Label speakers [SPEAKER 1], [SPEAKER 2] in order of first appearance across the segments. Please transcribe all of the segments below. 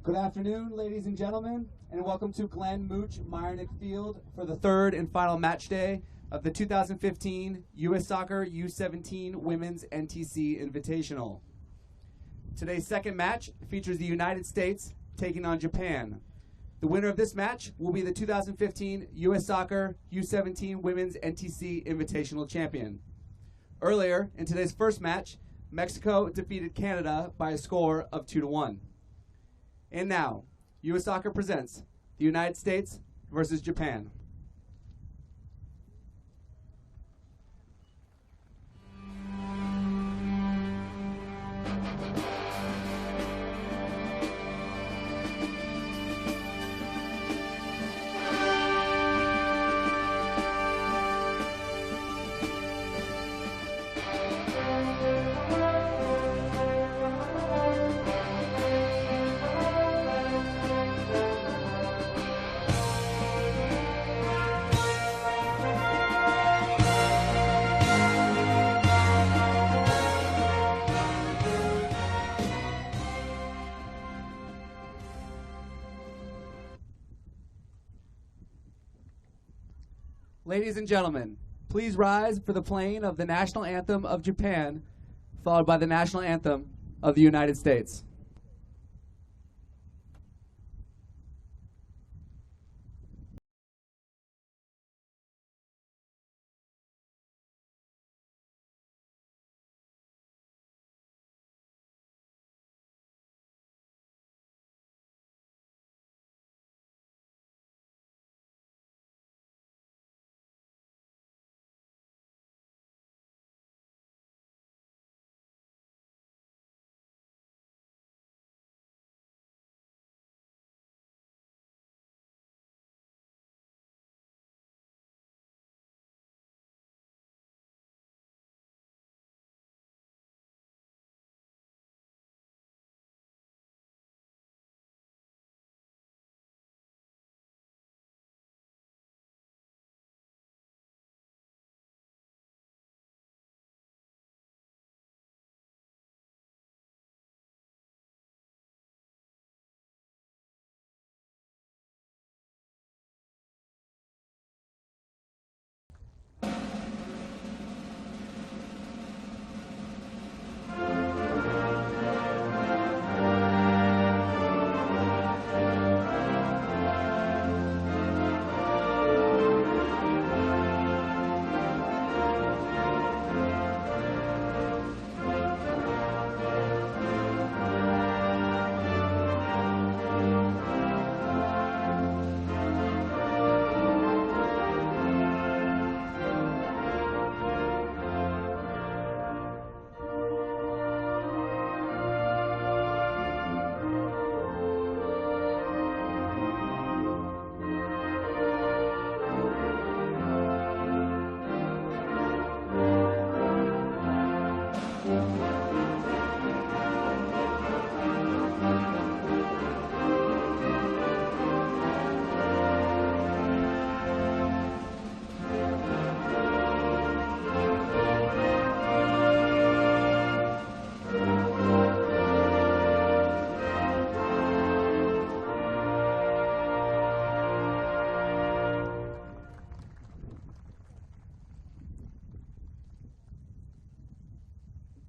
[SPEAKER 1] Good afternoon, ladies and gentlemen, and welcome to Glenn Mooch Meyernick Field for the third and final match day of the 2015 U.S. Soccer U17 Women's NTC Invitational. Today's second match features the United States taking on Japan. The winner of this match will be the 2015 U.S. Soccer U17 Women's NTC Invitational Champion. Earlier, in today's first match, Mexico defeated Canada by a score of 2-1. And now, U.S. Soccer presents the United States versus Japan. Ladies and gentlemen, please rise for the playing of the national anthem of Japan, followed by the national anthem of the United States.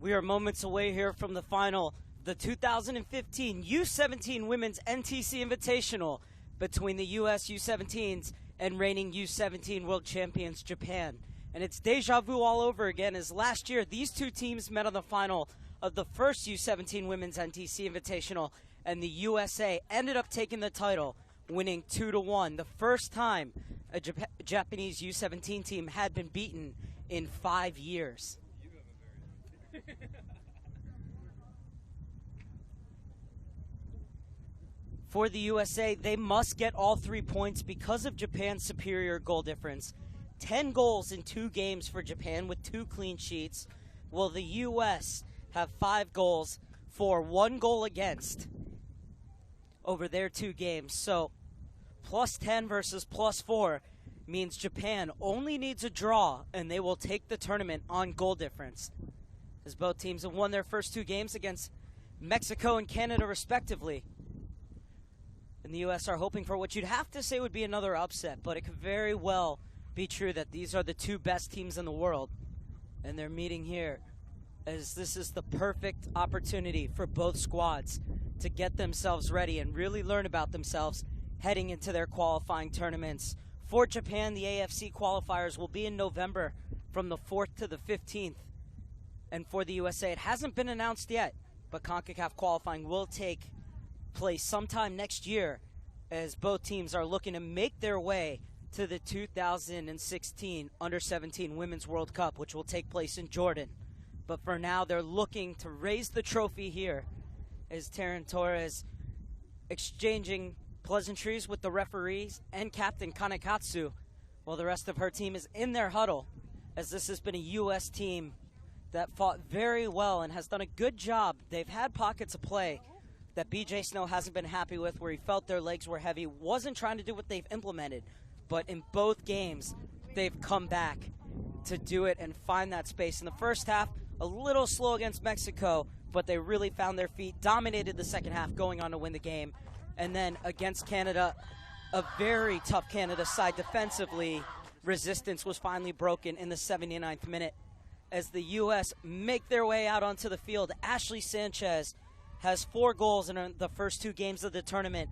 [SPEAKER 2] We are moments away here from the final, the 2015 U17 Women's NTC Invitational between the U.S. U17s and reigning U17 World Champions Japan. And it's deja vu all over again, as last year these two teams met on the final of the first U17 Women's NTC Invitational, and the USA ended up taking the title, winning 2-1, the first time a Japanese U17 team had been beaten in 5 years. For the USA, they must get all 3 points because of Japan's superior goal difference. 10 goals in 2 games for Japan with 2 clean sheets, while the US have 5 goals for 1 goal against over their 2 games. So +10 versus +4 means Japan only needs a draw and they will take the tournament on goal difference, as both teams have won their first 2 games against Mexico and Canada respectively. and the U.S. are hoping for what you'd have to say would be another upset, but it could very well be true that these are the two best teams in the world, and they're meeting here, as this is the perfect opportunity for both squads to get themselves ready and really learn about themselves heading into their qualifying tournaments. For Japan, the AFC qualifiers will be in November from the 4th to the 15th. And for the USA, it hasn't been announced yet, but CONCACAF qualifying will take place sometime next year, as both teams are looking to make their way to the 2016 Under-17 Women's World Cup, which will take place in Jordan. But for now, they're looking to raise the trophy here, as Taryn Torres exchanging pleasantries with the referees and Captain Kanekatsu, while the rest of her team is in their huddle, as this has been a U.S. team that fought very well and has done a good job. They've had pockets of play that BJ Snow hasn't been happy with, where he felt their legs were heavy, wasn't trying to do what they've implemented. But in both games, they've come back to do it and find that space. In the first half, a little slow against Mexico, but they really found their feet, dominated the second half, going on to win the game. And then against Canada, a very tough Canada side defensively, resistance was finally broken in the 79th minute. As the U.S. make their way out onto the field, Ashley Sanchez has 4 goals in the first 2 games of the tournament,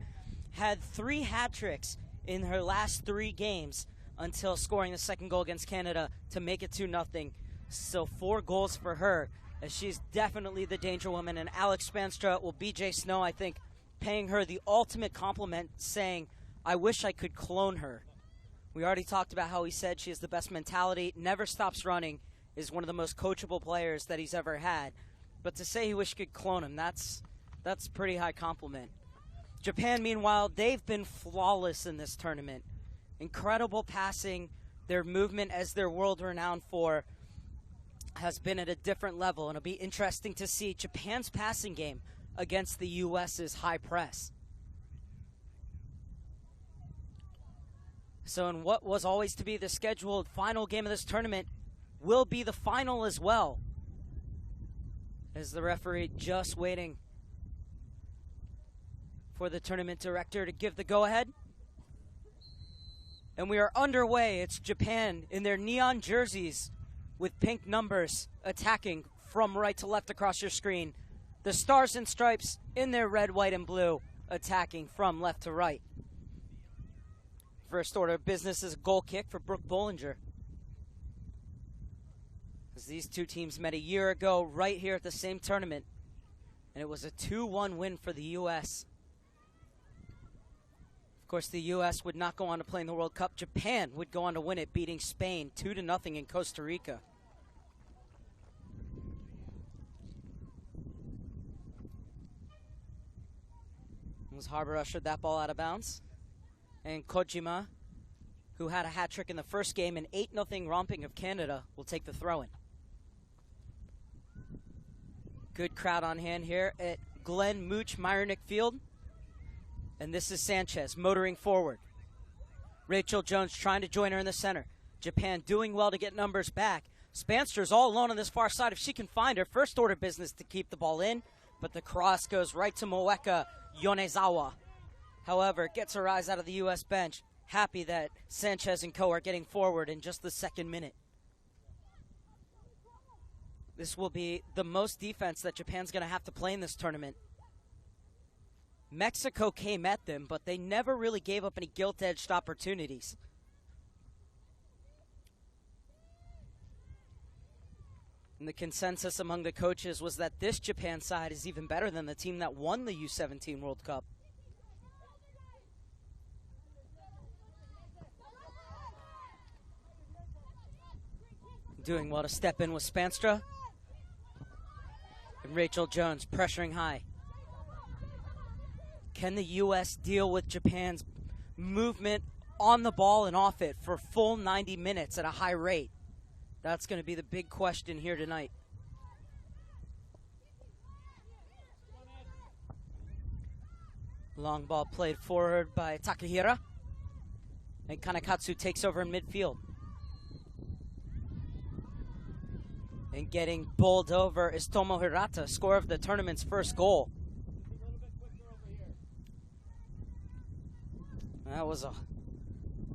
[SPEAKER 2] had 3 hat tricks in her last 3 games until scoring the second goal against Canada to make it 2-0. So 4 goals for her, as she's definitely the danger woman. And Alex Spanstra, well, BJ Snow, I think, paying her the ultimate compliment, saying, I wish I could clone her. We already talked about how he said she has the best mentality, never stops running, is one of the most coachable players that he's ever had. But to say he wished he could clone him, that's a pretty high compliment. Japan, meanwhile, they've been flawless in this tournament. Incredible passing. Their movement, as they're world-renowned for, has been at a different level. And it'll be interesting to see Japan's passing game against the U.S.'s high press. So in what was always to be the scheduled final game of this tournament will be the final as well, as the referee just waiting for the tournament director to give the go-ahead. And we are underway. It's Japan in their neon jerseys with pink numbers attacking from right to left across your screen. The Stars and Stripes in their red, white, and blue attacking from left to right. First order of business is a goal kick for Brooke Bollinger, as these two teams met a year ago right here at the same tournament, and it was a 2-1 win for the U.S. Of course, the U.S. would not go on to play in the World Cup. Japan would go on to win it, beating Spain 2-0 in Costa Rica. As Harbor ushered that ball out of bounds. And Kojima, who had a hat trick in the first game, an 8-0 romping of Canada, will take the throw-in. Good crowd on hand here at Glenn Mooch Meyernick Field. And this is Sanchez motoring forward. Rachel Jones trying to join her in the center. Japan doing well to get numbers back. Spanster's all alone on this far side. If she can find her, first order business to keep the ball in, but the cross goes right to Moeka Yonezawa. However, gets her rise out of the U.S. bench. Happy that Sanchez and co are getting forward in just the second minute. This will be the most defense that Japan's going to have to play in this tournament. Mexico came at them, but they never really gave up any gilt-edged opportunities. And the consensus among the coaches was that this Japan side is even better than the team that won the U-17 World Cup. Doing well to step in with Spanstra. And Rachel Jones pressuring high. Can the U.S. deal with Japan's movement on the ball and off it for full 90 minutes at a high rate? That's going to be the big question here tonight. Long ball played forward by Takahira. And Kanekatsu takes over in midfield. And getting bowled over is Tomo Hirata, scorer of the tournament's first goal. That was a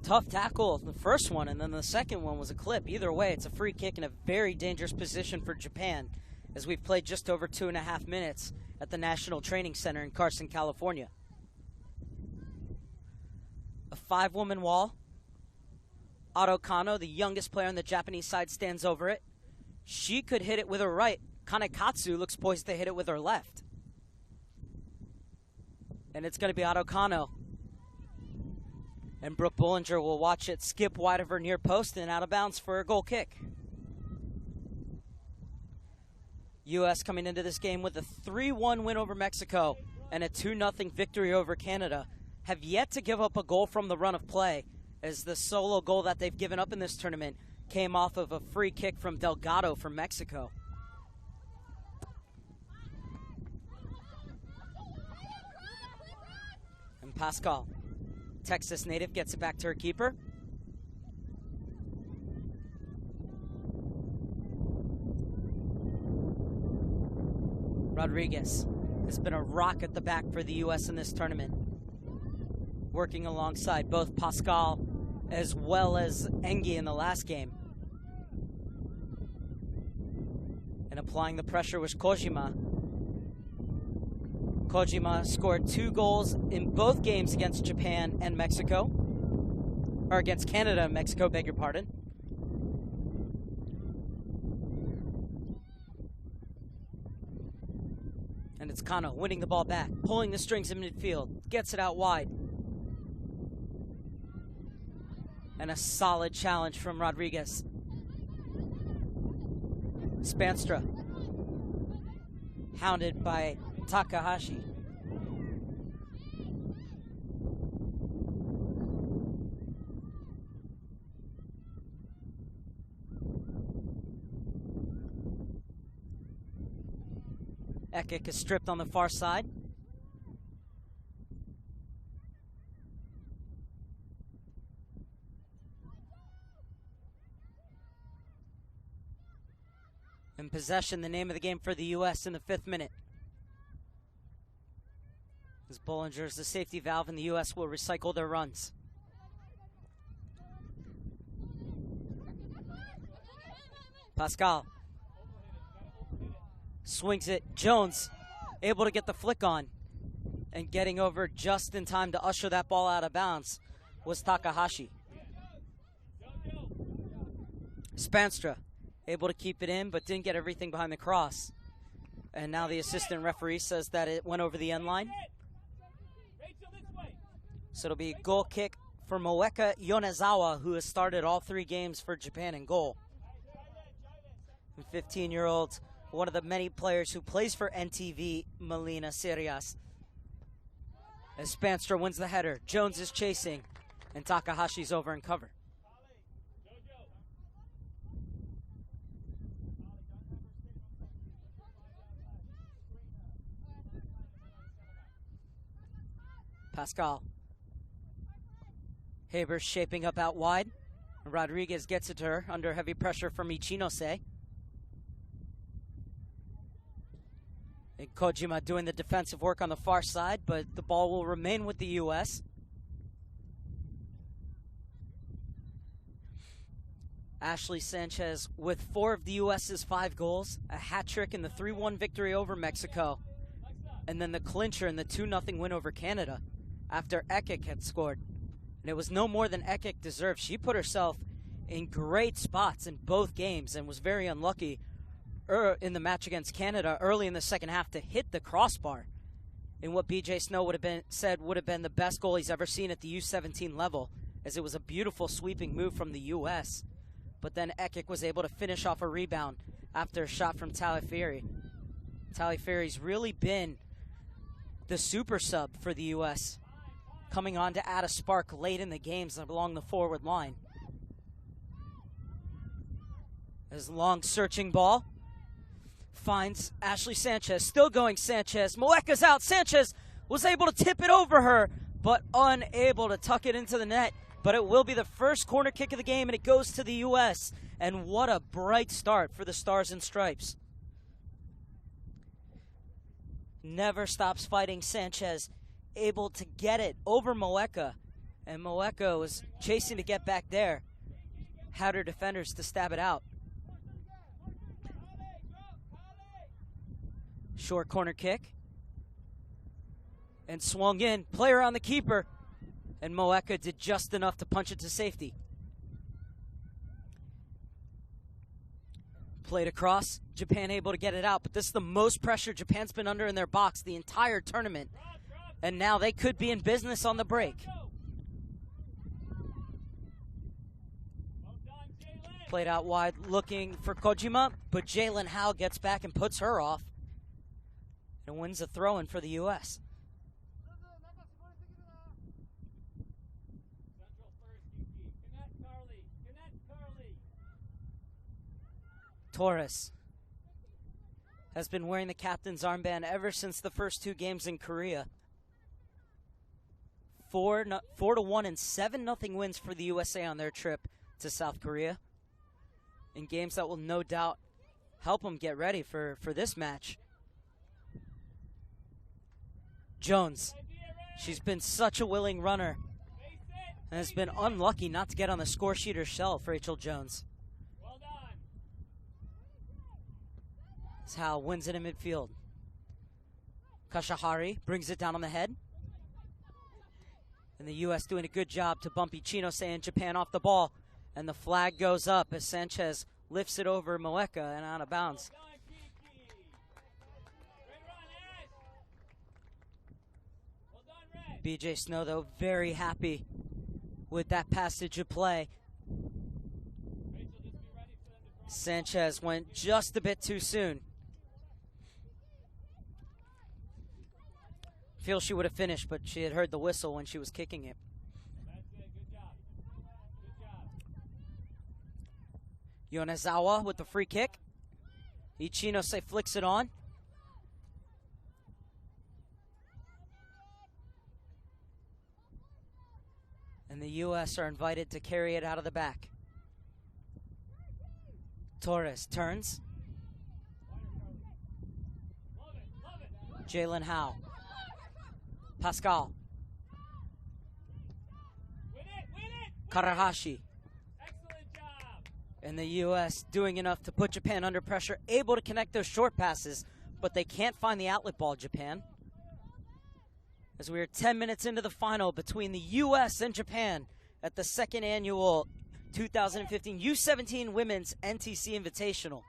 [SPEAKER 2] tough tackle, the first one, and then the second one was a clip. Either way, it's a free kick in a very dangerous position for Japan, as we've played just over 2.5 minutes at the National Training Center in Carson, California. A 5-woman wall. Ado Kano, the youngest player on the Japanese side, stands over it. She could hit it with her right. Kanekatsu looks poised to hit it with her left. And it's going to be Ado Kano. And Brooke Bollinger will watch it skip wide of her near post and out of bounds for a goal kick. U.S. coming into this game with a 3-1 win over Mexico and a 2-0 victory over Canada, have yet to give up a goal from the run of play, as the solo goal that they've given up in this tournament came off of a free kick from Delgado for Mexico. And Pascal, Texas native, gets it back to her keeper. Rodriguez has been a rock at the back for the U.S. in this tournament, working alongside both Pascal as well as Engi in the last game. And applying the pressure was Kojima. Kojima scored 2 goals in both games against Japan and Mexico. Or against Canada and Mexico, beg your pardon. And it's Kano winning the ball back, pulling the strings in midfield, gets it out wide. And a solid challenge from Rodriguez. Spanstra, hounded by Takahashi. Ekik is stripped on the far side. In possession, the name of the game for the U.S. in the 5th minute. As Bollinger is the safety valve, and the U.S. will recycle their runs. Pascal swings it. Jones able to get the flick on, and getting over just in time to usher that ball out of bounds was Takahashi. Spanstra able to keep it in, but didn't get everything behind the cross. And now the assistant referee says that it went over the end line. So it'll be a goal kick for Moeka Yonezawa, who has started all 3 games for Japan in goal. 15-year-old, one of the many players who plays for NTV Molina Sirias. As Spanstra wins the header, Jones is chasing, and Takahashi's over in cover. Pascal. Haber's shaping up out wide. Rodriguez gets it to her under heavy pressure from Ichinose. And Kojima doing the defensive work on the far side, but the ball will remain with the U.S. Ashley Sanchez with 4 of the U.S.'s 5 goals, a hat trick in the 3-1 victory over Mexico, and then the clincher in the 2-0 win over Canada after Ekik had scored. And it was no more than Ekik deserved. She put herself in great spots in both games and was very unlucky in the match against Canada early in the second half to hit the crossbar in what BJ Snow would have been the best goal he's ever seen at the U17 level, as it was a beautiful sweeping move from the U.S. But then Ekik was able to finish off a rebound after a shot from Taliaferri. Taliaferri's really been the super sub for the U.S., coming on to add a spark late in the games along the forward line. As long searching ball finds Ashley Sanchez, still going Sanchez. Moeka's out. Sanchez was able to tip it over her, but unable to tuck it into the net. But it will be the first corner kick of the game, and it goes to the U.S. And what a bright start for the Stars and Stripes. Never stops fighting Sanchez, able to get it over Moeka And Moeka was chasing to get back there. Had her defenders to stab it out. Short corner kick. And swung in. Player on the keeper. And Moeka did just enough to punch it to safety. Played across. Japan able to get it out. But this is the most pressure Japan's been under in their box the entire tournament. And now they could be in business on the break. Played out wide looking for Kojima, but Jalen Howe gets back and puts her off and wins the throw-in for the U.S. Torres has been wearing the captain's armband ever since the first two games in Korea. 4-1 and 7-0 wins for the USA on their trip to South Korea. In games that will no doubt help them get ready for this match. Jones, she's been such a willing runner and has been unlucky not to get on the score sheet herself, Rachel Jones.
[SPEAKER 3] Well done.
[SPEAKER 2] That's how wins it in midfield. Kashahari brings it down on the head. And the U.S. doing a good job to bump Ichinose and Japan off the ball. And the flag goes up as Sanchez lifts it over Moeka and out of bounds. BJ Snow, though, very happy with that passage of play. Sanchez went just a bit too soon. Feels she would have finished, but she had heard the whistle when she was kicking it. Yonezawa with the free kick. Ichinose flicks it on. And the U.S. are invited to carry it out of the back. Torres turns. Jalen Howe. Pascal. Karahashi. And the U.S. doing enough to put Japan under pressure, able to connect those short passes, but they can't find the outlet ball, Japan. As we are 10 minutes into the final between the U.S. and Japan at the second annual 2015 U17 Women's NTC Invitational.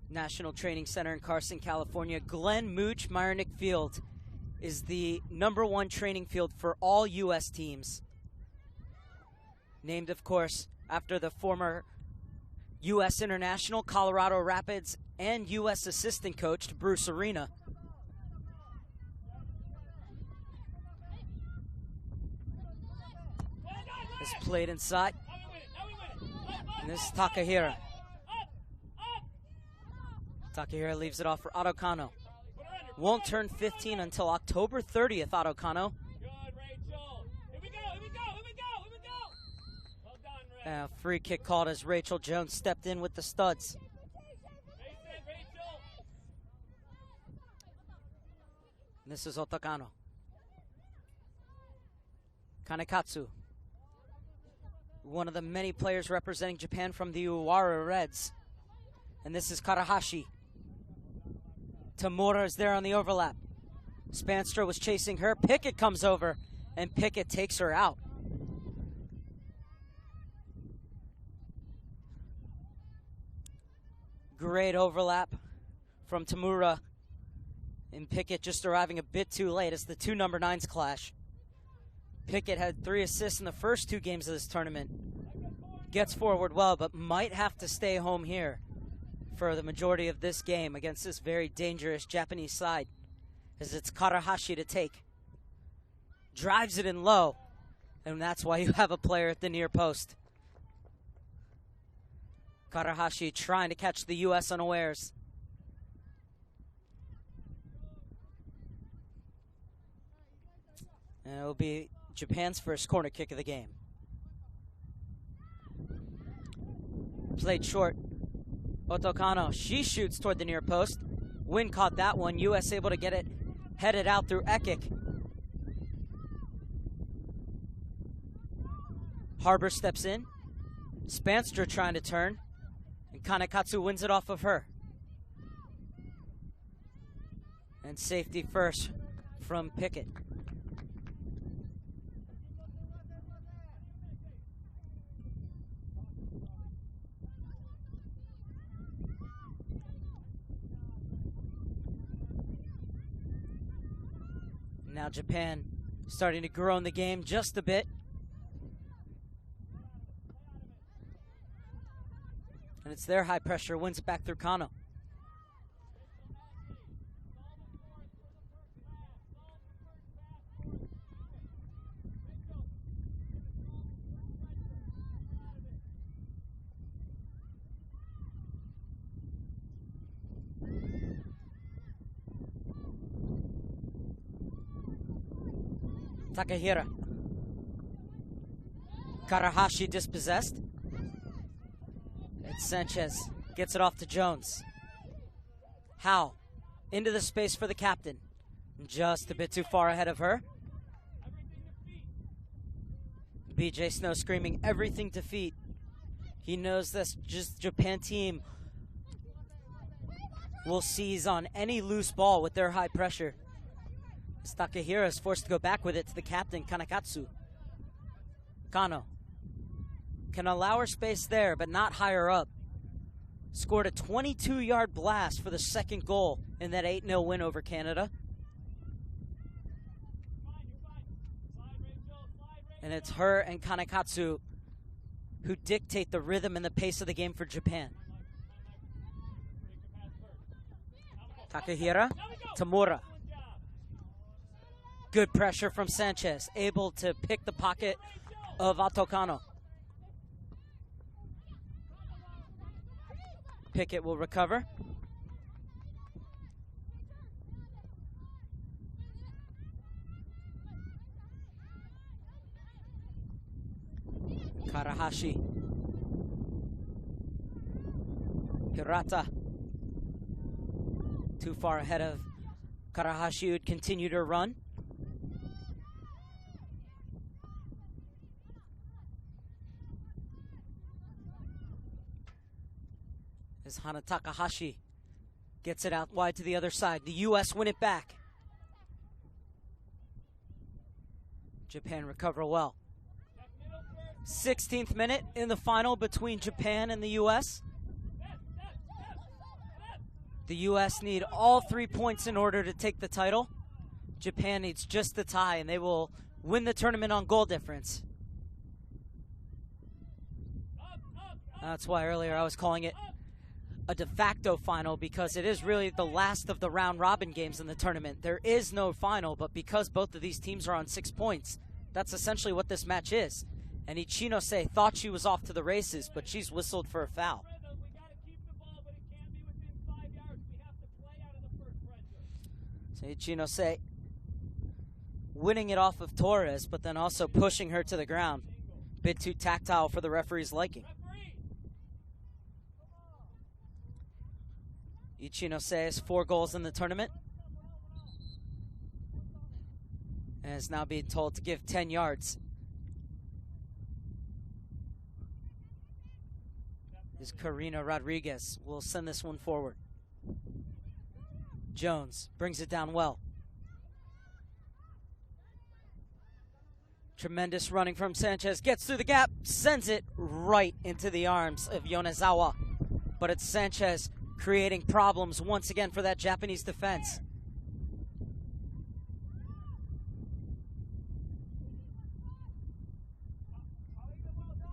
[SPEAKER 2] National Training Center in Carson, California. Glenn Mooch Meyernick Field is the #1 training field for all U.S. teams. Named, of course, after the former U.S. International, Colorado Rapids, and U.S. assistant coach Bruce Arena. It's played inside. And this is Takahira. Takahira leaves it off for Otto Kano. Won't turn 15 until October 30th, Otto Kano.
[SPEAKER 3] Good, Rachel. Here we go, here we go, here we go, here we go. Well done, Ray.
[SPEAKER 2] Free kick called as Rachel Jones stepped in with the studs.
[SPEAKER 3] Rachel.
[SPEAKER 2] This is Otto Kano. Kanekatsu. One of the many players representing Japan from the Uwara Reds. And this is Karahashi. Tamura is there on the overlap. Spanstra was chasing her. Pickett comes over, and Pickett takes her out. Great overlap from Tamura. And Pickett just arriving a bit too late as the two number 9s clash. Pickett had 3 assists in the first 2 games of this tournament. Gets forward well, but might have to stay home here for the majority of this game against this very dangerous Japanese side, as it's Karahashi to take. Drives it in low, and that's why you have a player at the near post. Karahashi trying to catch the U.S. unawares. And it will be Japan's first corner kick of the game. Played short. Otokano, she shoots toward the near post. Win caught that one. U.S. able to get it headed out through Ekik. Harbor steps in. Spanstra trying to turn. And Kanekatsu wins it off of her. And safety first from Pickett. Now Japan starting to grow in the game just a bit. And it's their high pressure, wins it back through Kano. Takahira. Karahashi dispossessed. And Sanchez gets it off to Jones. Howe into the space for the captain. Just a bit too far ahead of her. BJ Snow screaming everything defeat. He knows this just Japan team will seize on any loose ball with their high pressure. Takahira is forced to go back with it to the captain, Kanekatsu. Kano can allow her space there, but not higher up. Scored a 22-yard blast for the second goal in that 8-0 win over Canada. And it's her and Kanekatsu who dictate the rhythm and the pace of the game for Japan. Takahira, Tamura. Good pressure from Sanchez, able to pick the pocket of Otokano. Pickett will recover. Karahashi. Hirata. Too far ahead of Karahashi, would continue to run. As Hana Takahashi gets it out wide to the other side. The U.S. win it back. Japan recover well. 16th minute in the final between Japan and the U.S. The U.S. need all 3 points in order to take the title. Japan needs just the tie, and they will win the tournament on goal difference. That's why earlier I was calling it a de facto final, because it is really the last of the round-robin games in the tournament. There is no final, but because both of these teams are on 6 points, that's essentially what this match is. And Ichinose thought she was off to the races, but she's whistled for a foul. So Ichinose winning it off of Torres, but then also pushing her to the ground. Bit too tactile for the referee's liking. Ichinose has 4 goals in the tournament. And is now being told to give 10 yards. Is Karina Rodriguez will send this one forward. Jones brings it down well. Tremendous running from Sanchez. Gets through the gap, sends it right into the arms of Yonezawa. But it's Sanchez creating problems once again for that Japanese defense.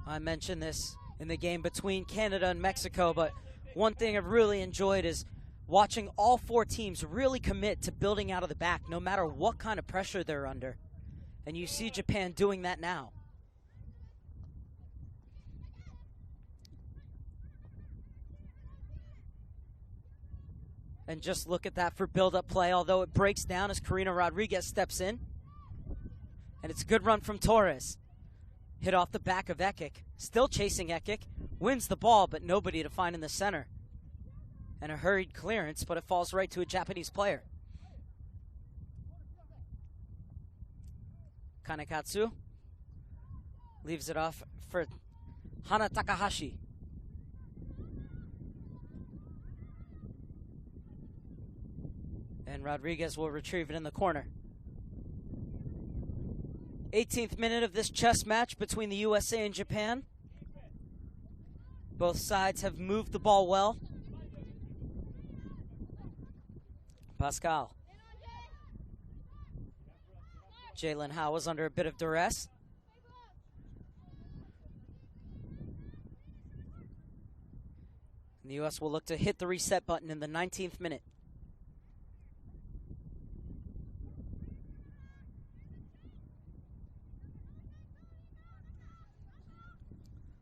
[SPEAKER 2] I mentioned this in the game between Canada and Mexico, but one thing I've really enjoyed is watching all 4 teams really commit to building out of the back, no matter what kind of pressure they're under. And you see Japan doing that now. And just look at that for build-up play, although it breaks down as Karina Rodriguez steps in. And it's a good run from Torres. Hit off the back of Ekik. Still chasing Ekik. Wins the ball, but nobody to find in the center. And a hurried clearance, but it falls right to a Japanese player. Kanekatsu leaves it off for Hana Takahashi. And Rodriguez will retrieve it in the corner. 18th minute of this chess match between the USA and Japan. Both sides have moved the ball well. Pascal. Jalen Howe was under a bit of duress. And the U.S. will look to hit the reset button in the 19th minute.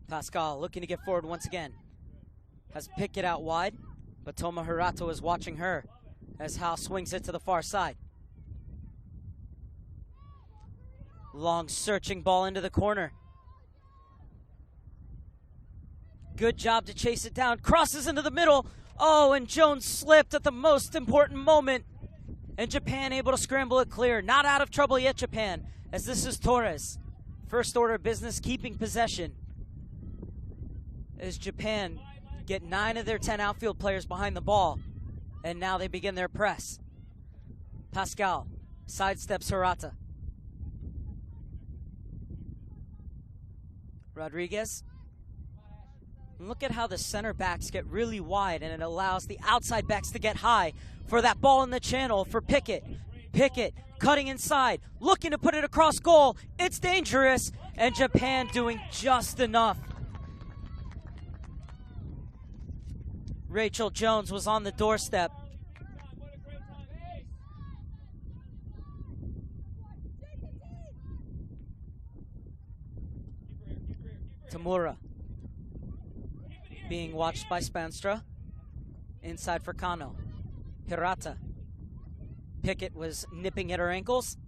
[SPEAKER 2] Pascal looking to get forward once again. Has Pickett out wide, but Toma Hirata is watching her as Howe swings it to the far side. Long searching ball into the corner. Good job to chase it down. Crosses into the middle. Oh, and Jones slipped at the most important moment. And Japan able to scramble it clear. Not out of trouble yet, Japan, as this is Torres. First order of business, keeping possession. As Japan get 9 of their 10 outfield players behind the ball. And now they begin their press. Pascal sidesteps Hirata. Rodriguez. Look at how the center backs get really wide, and it allows the outside backs to get high for that ball in the channel for Pickett. Pickett cutting inside, looking to put it across goal. It's dangerous, and Japan doing just enough. Rachel Jones was on the doorstep. Tamura being watched by Spanstra. Inside for Kano. Hirata. Pickett was nipping at her ankles.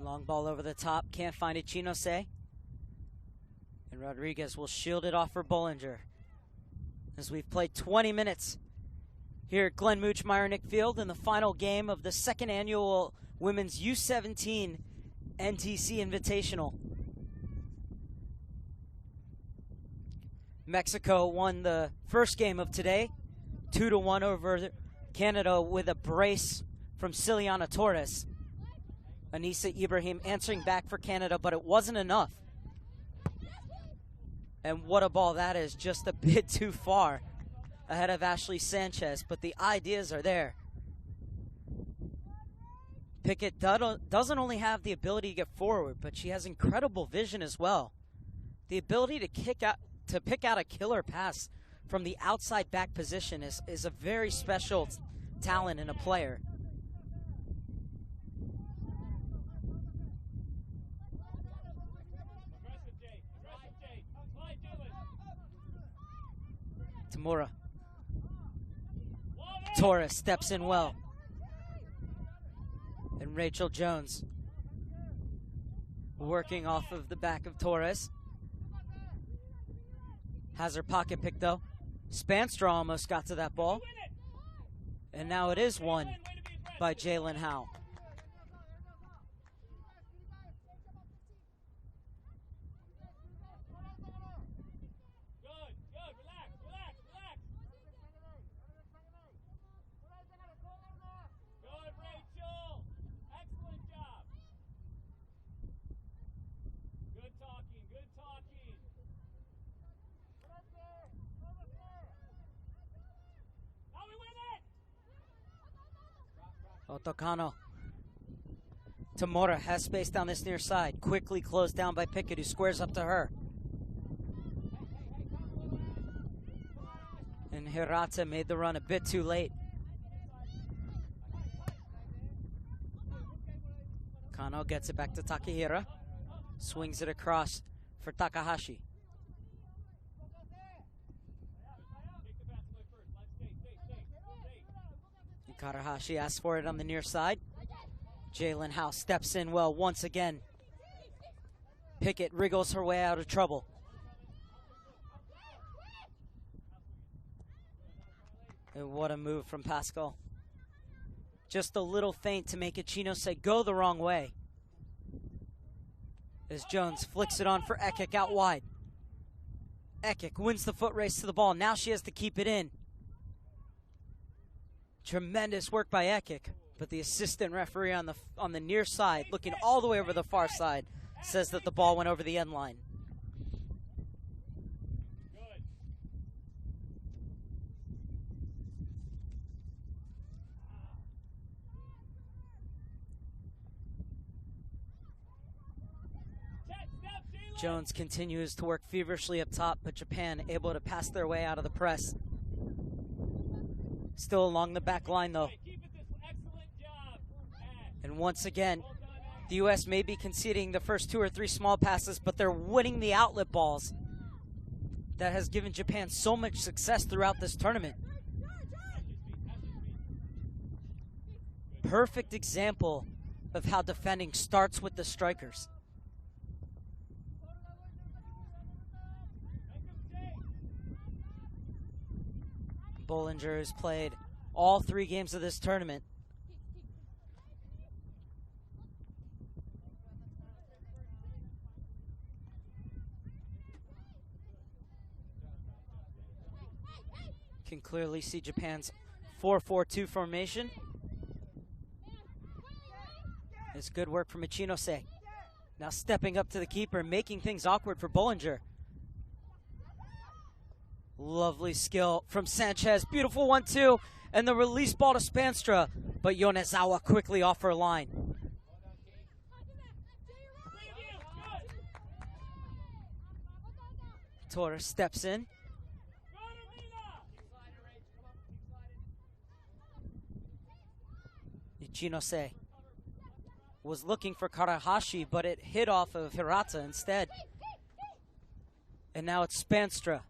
[SPEAKER 2] Long ball over the top. Can't find it. Chinose. And Rodriguez will shield it off for Bollinger. As we've played 20 minutes here at Glenn Mooch Meyernick Field in the final game of the second annual Women's U17 NTC Invitational. Mexico won the first game of today, 2-1 over Canada with a brace from Ciliana Torres. Anissa Ibrahim answering back for Canada, but it wasn't enough. And what a ball that is, just a bit too far ahead of Ashley Sanchez, but the ideas are there. Pickett doesn't only have the ability to get forward, but she has incredible vision as well. The ability to pick out a killer pass from the outside back position is a very special talent in a player. Tamura. Torres steps in well. And Rachel Jones working off of the back of Torres. Has her pocket pick though. Spanstra almost got to that ball. And now it is won by Jalen Howe. Otokano. Tamura has space down this near side. Quickly closed down by Pickett, who squares up to her. And Hirata made the run a bit too late. Kano gets it back to Takahira. Swings it across for Takahashi. Karahashi asks for it on the near side. Jalen House steps in well once again. Pickett wriggles her way out of trouble. And what a move from Pascal. Just a little feint to make Ichinose go the wrong way. As Jones flicks it on for Ekik out wide. Ekik wins the foot race to the ball. Now she has to keep it in. Tremendous work by Ekik, but the assistant referee on the near side, looking all the way over the far side, says that the ball went over the end line. Jones continues to work feverishly up top, but Japan able to pass their way out of the press. Still along the back line, though. And once again, the U.S. may be conceding the first 2 or 3 small passes, but they're winning the outlet balls. That has given Japan so much success throughout this tournament. Perfect example of how defending starts with the strikers. Bollinger has played all 3 games of this tournament. Can clearly see Japan's 4-4-2 formation. It's good work from Ichinose. Now stepping up to the keeper, making things awkward for Bollinger. Lovely skill from Sanchez. Beautiful 1-2. And the release ball to Spanstra. But Yonezawa quickly off her line. Torres steps in. Ichinose was looking for Karahashi, but it hit off of Hirata instead. And now it's Spanstra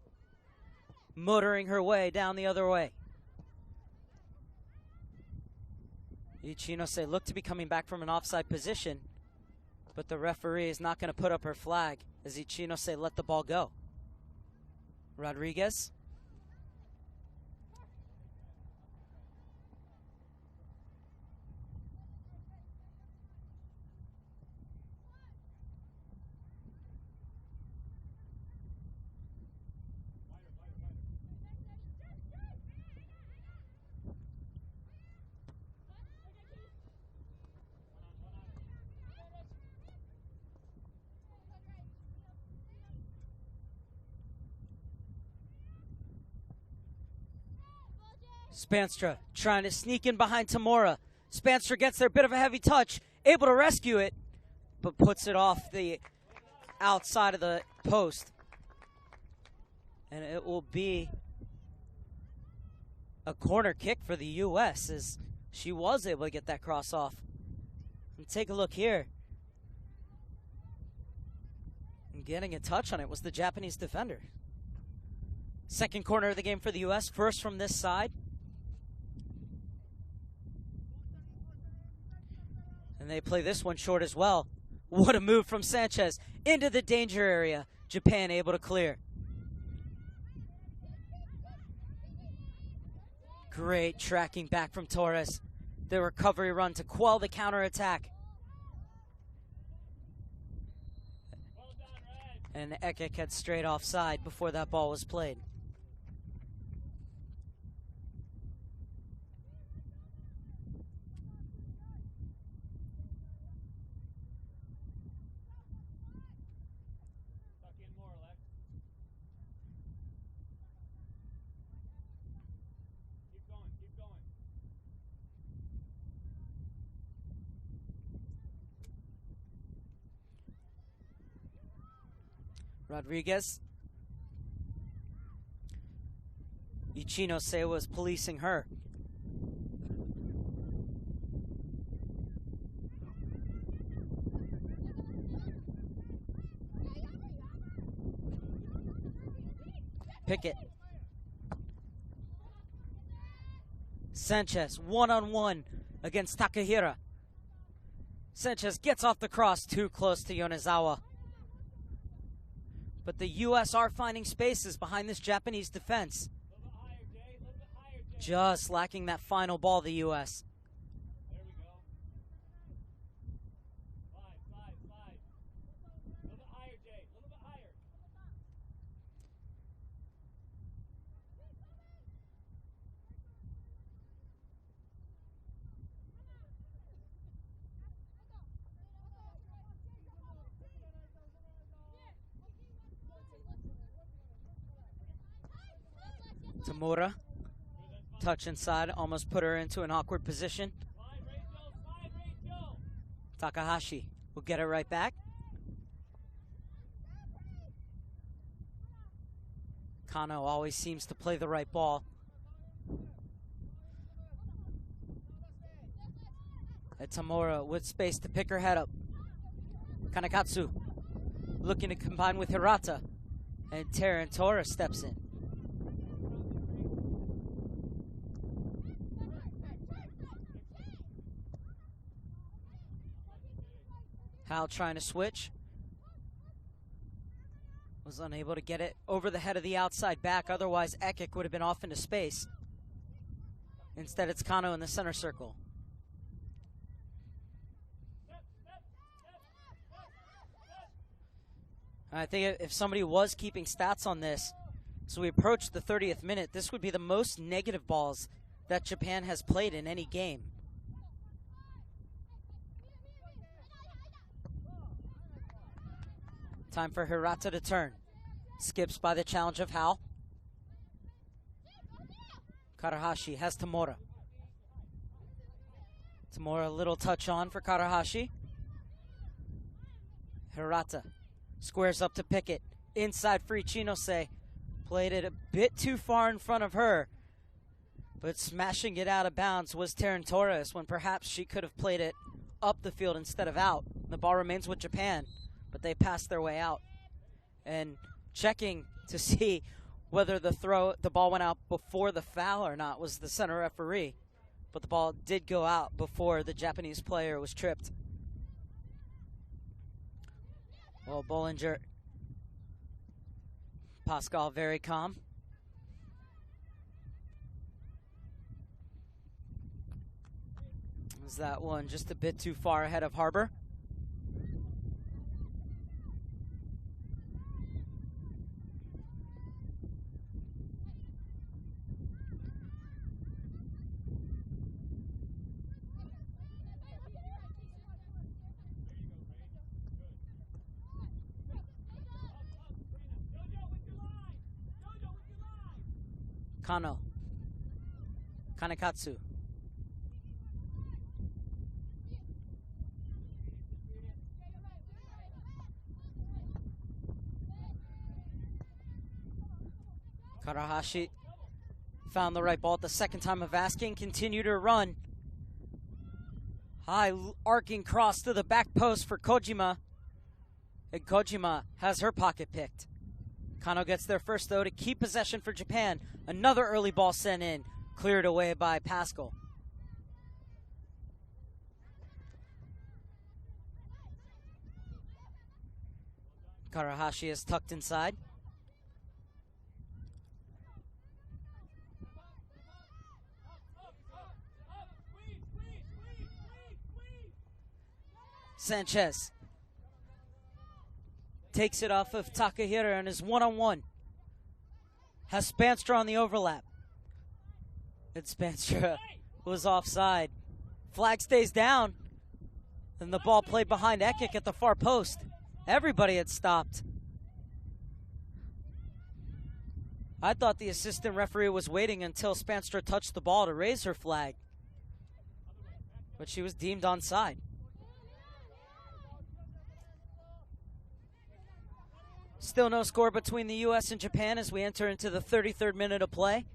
[SPEAKER 2] motoring her way down the other way. Ichinose looked to be coming back from an offside position, but the referee is not going to put up her flag as Ichinose let the ball go. Rodriguez. Spanstra trying to sneak in behind Tamura. Spanstra gets there, bit of a heavy touch, able to rescue it, but puts it off the outside of the post. And it will be a corner kick for the U.S. as she was able to get that cross off. And take a look here. And getting a touch on it was the Japanese defender. Second corner of the game for the U.S., first from this side. And they play this one short as well. What a move from Sanchez into the danger area. Japan able to clear. Great tracking back from Torres. The recovery run to quell the counterattack. And Ekik had straight offside before that ball was played. Rodriguez. Ichinose was policing her. Pickett. Sanchez, one-on-one against Takahira. Sanchez gets off the cross, too close to Yonezawa. But the U.S. are finding spaces behind this Japanese defense. Just lacking that final ball, the U.S.
[SPEAKER 3] There we go. Slide. A little bit higher, Jay. A little bit higher.
[SPEAKER 2] Tamura, touch inside, almost put her into an awkward position.
[SPEAKER 3] Slide, Rachel.
[SPEAKER 2] Takahashi will get it right back. Kano always seems to play the right ball. And Tamura with space to pick her head up. Kanekatsu looking to combine with Hirata. And Tarantora steps in. Hal trying to switch. Was unable to get it over the head of the outside back. Otherwise, Ekik would have been off into space. Instead, it's Kano in the center circle. I think if somebody was keeping stats on this, so we approach the 30th minute, this would be the most negative balls that Japan has played in any game. Time for Hirata to turn. Skips by the challenge of Hal. Karahashi has Tamura. Tamura, a little touch on for Karahashi. Hirata squares up to Pickett. Inside free Chinose. Played it a bit too far in front of her. But smashing it out of bounds was Taryn Torres when perhaps she could have played it up the field instead of out. The ball remains with Japan, but they passed their way out. And checking to see whether the ball went out before the foul or not was the center referee. But the ball did go out before the Japanese player was tripped. Well, Bollinger, Pascal very calm. Was that one just a bit too far ahead of Harbor? Kano. Kanekatsu. Karahashi found the right ball at the second time of asking. Continued her run. High arcing cross to the back post for Kojima. And Kojima has her pocket picked. Kano gets there first, though, to keep possession for Japan. Another early ball sent in, cleared away by Pascal. Karahashi is tucked inside. Sanchez takes it off of Takahira and is one-on-one. Has Spanstra on the overlap. And Spanstra was offside. Flag stays down. And the ball played behind Ekik at the far post. Everybody had stopped. I thought the assistant referee was waiting until Spanstra touched the ball to raise her flag. But she was deemed onside. Still no score between the U.S. and Japan as we enter into the 33rd minute of play.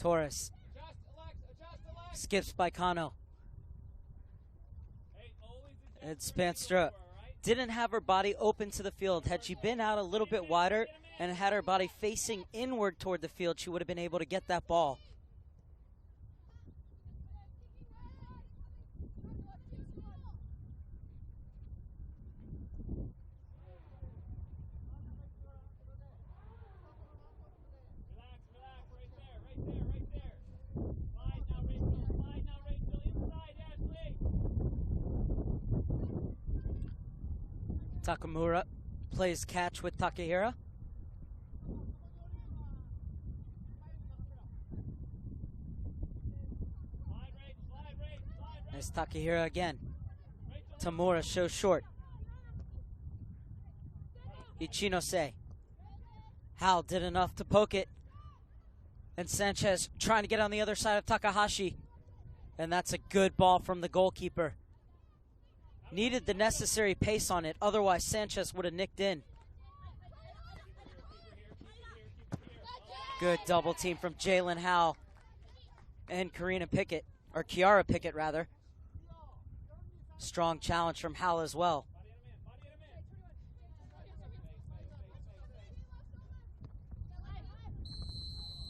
[SPEAKER 2] Torres. Skips by Kano. And Spanstra didn't have her body open to the field. Had she been out a little bit wider and had her body facing inward toward the field, she would have been able to get that ball. Takamura plays catch with Takehira. There's Takehira again. Tamura shows short. Ichinose. Hal did enough to poke it. And Sanchez trying to get on the other side of Takahashi. And that's a good ball from the goalkeeper. Needed the necessary pace on it, otherwise Sanchez would have nicked in. Good double team from Jalen Howe and Karina Pickett, or Kiara Pickett rather. Strong challenge from Hal as well.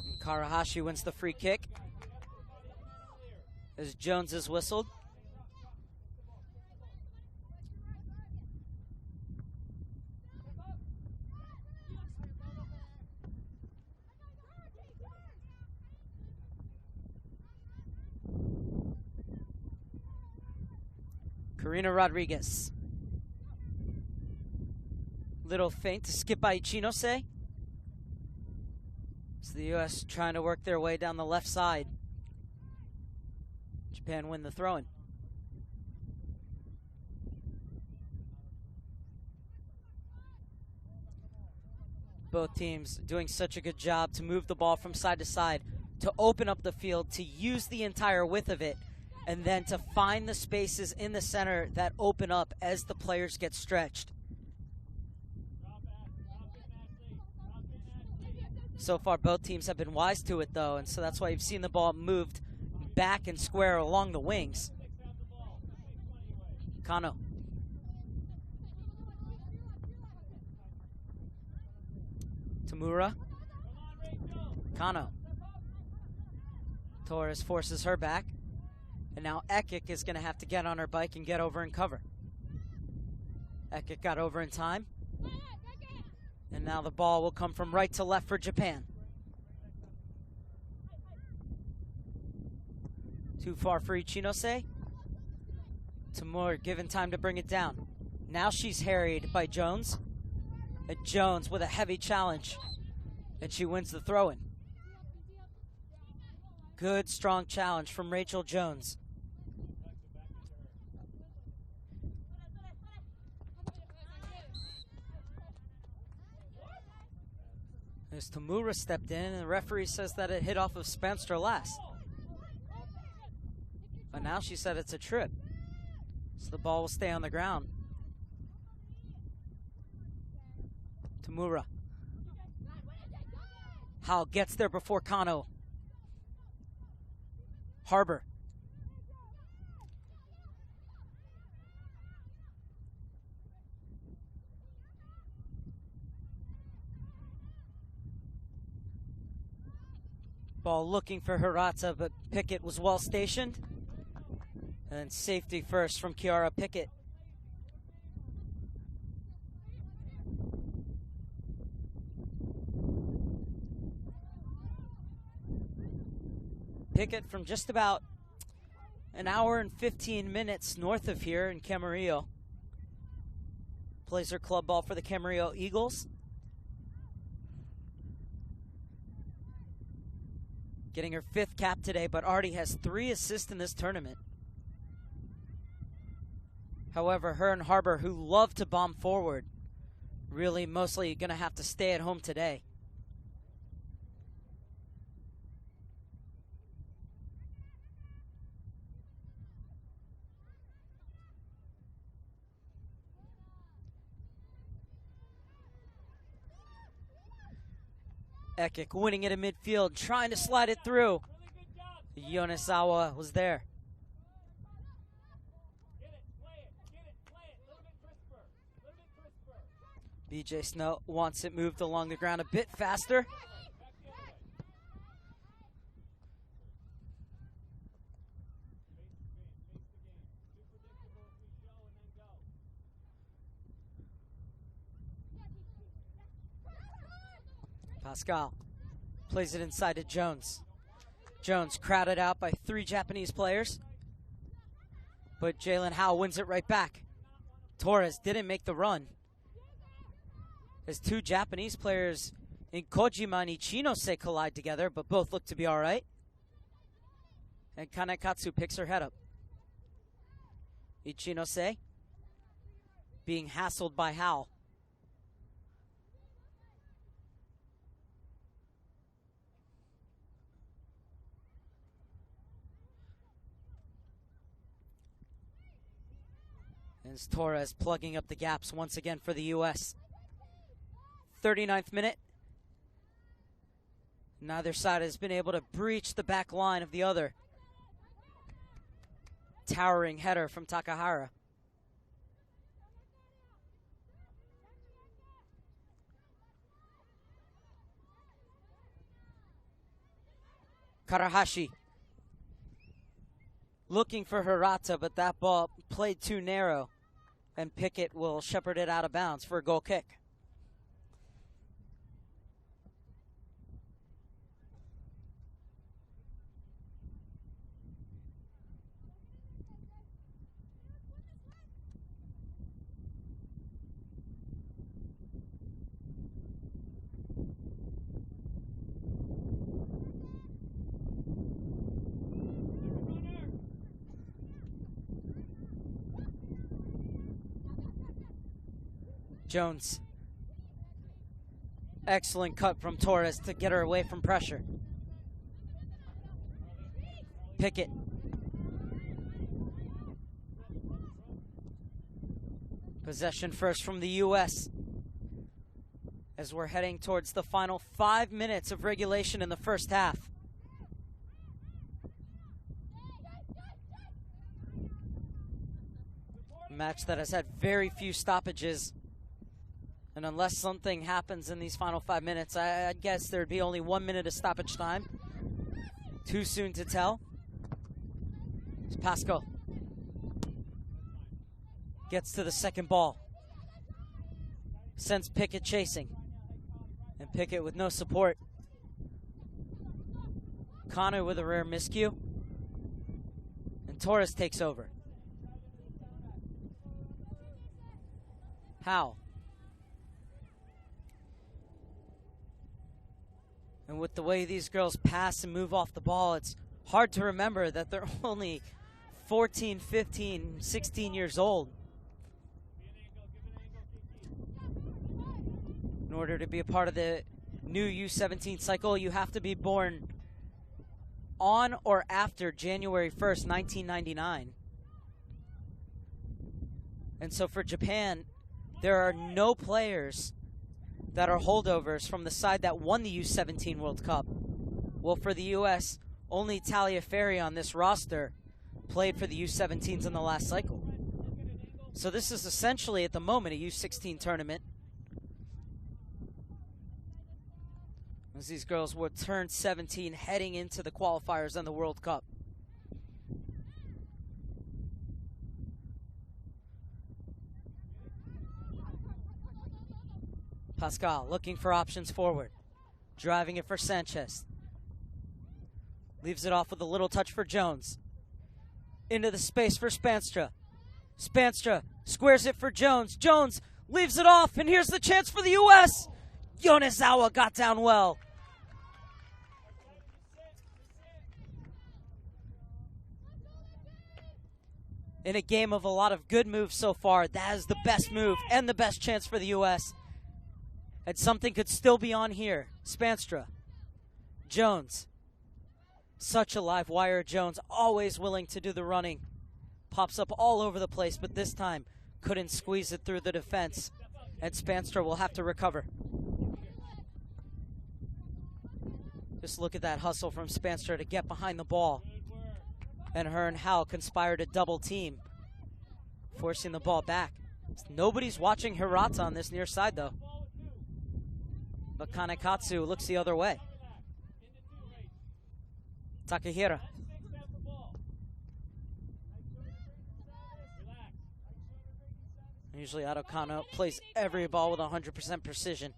[SPEAKER 2] And Karahashi wins the free kick as Jones is whistled. Karina Rodriguez. Little feint to skip by Ichinose. So the U.S. trying to work their way down the left side. Japan win the throw-in. Both teams doing such a good job to move the ball from side to side, to open up the field, to use the entire width of it, and then to find the spaces in the center that open up as the players get stretched. So far, both teams have been wise to it, though, and so that's why you've seen the ball moved back and square along the wings. Kano. Tamura. Kano. Torres forces her back. And now Ekik is going to have to get on her bike and get over and cover. Ekik got over in time. And now the ball will come from right to left for Japan. Too far for Ichinose. Tamura given time to bring it down. Now she's harried by Jones. And Jones with a heavy challenge. And she wins the throw-in. Good, strong challenge from Rachel Jones. As Tamura stepped in, and the referee says that it hit off of Spanstra last. But now she said it's a trip. So the ball will stay on the ground. Tamura. Hal gets there before Kano. Harbor. Ball looking for Hirata, but Pickett was well stationed. And safety first from Kiara Pickett. Pickett from just about an hour and 15 minutes north of here in Camarillo. Plays her club ball for the Camarillo Eagles. Getting her 5th cap today, but already has 3 assists in this tournament. However, her and Harbor, who love to bomb forward, really mostly going to have to stay at home today. Ekic winning it in midfield, trying to slide it through. Yonezawa was there. BJ Snow wants it moved along the ground a bit faster. Pascal plays it inside to Jones. Jones crowded out by 3 Japanese players, but Jalen Howe wins it right back. Torres didn't make the run, as 2 Japanese players in Kojima and Ichinose collide together, but both look to be all right. And Kanekatsu picks her head up. Ichinose being hassled by Howe. And Torres plugging up the gaps once again for the U.S. 39th minute. Neither side has been able to breach the back line of the other. Towering header from Takahara. Karahashi looking for Hirata, but that ball played too narrow, and Pickett will shepherd it out of bounds for a goal kick. Jones. Excellent cut from Torres to get her away from pressure. Pickett. Possession first from the U.S. as we're heading towards the final 5 minutes of regulation in the first half. A match that has had very few stoppages. And unless something happens in these final 5 minutes, I'd guess there'd be only 1 minute of stoppage time. Too soon to tell. It's Pascal. Gets to the second ball. Sends Pickett chasing. And Pickett with no support. Connor with a rare miscue. And Torres takes over. Howe. And with the way these girls pass and move off the ball, it's hard to remember that they're only 14, 15, 16 years old. In order to be a part of the new U17 cycle, you have to be born on or after January 1st, 1999. And so for Japan, there are no players that are holdovers from the side that won the U17 World Cup. Well, for the U.S., only Taliaferri on this roster played for the U17s in the last cycle. So this is essentially, at the moment, a U16 tournament. As these girls will turn 17 heading into the qualifiers and the World Cup. Pascal looking for options forward. Driving it for Sanchez. Leaves it off with a little touch for Jones. Into the space for Spanstra. Spanstra squares it for Jones. Jones leaves it off, and here's the chance for the U.S. Yonezawa got down well. In a game of a lot of good moves so far, that is the best move and the best chance for the U.S. And something could still be on here. Spanstra. Jones. Such a live wire. Jones always willing to do the running. Pops up all over the place, but this time couldn't squeeze it through the defense. And Spanstra will have to recover. Just look at that hustle from Spanstra to get behind the ball. And her and Hal conspire to double team, forcing the ball back. Nobody's watching Hirata on this near side, though. But Kanekatsu looks the other way. Takahira. Usually Ado Kano plays every ball with 100% precision.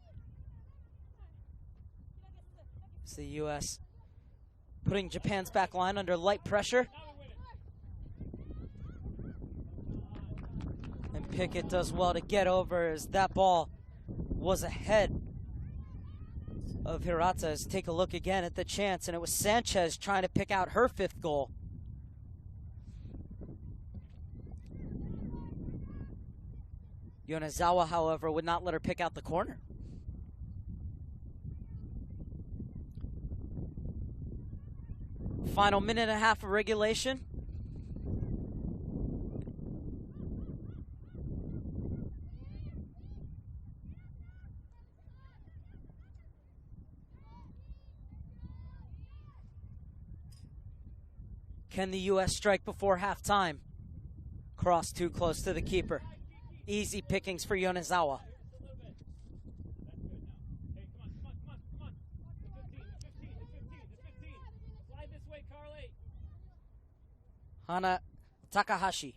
[SPEAKER 2] It's the U.S. putting Japan's back line under light pressure. And Pickett does well to get over as that ball was ahead of Hirata. As take a look again at the chance, and it was Sanchez trying to pick out her 5th goal. Yonezawa, however, would not let her pick out the corner. Final minute and a half of regulation. Can the U.S. strike before halftime? Cross too close to the keeper. Easy pickings for Yonezawa. Hana Takahashi.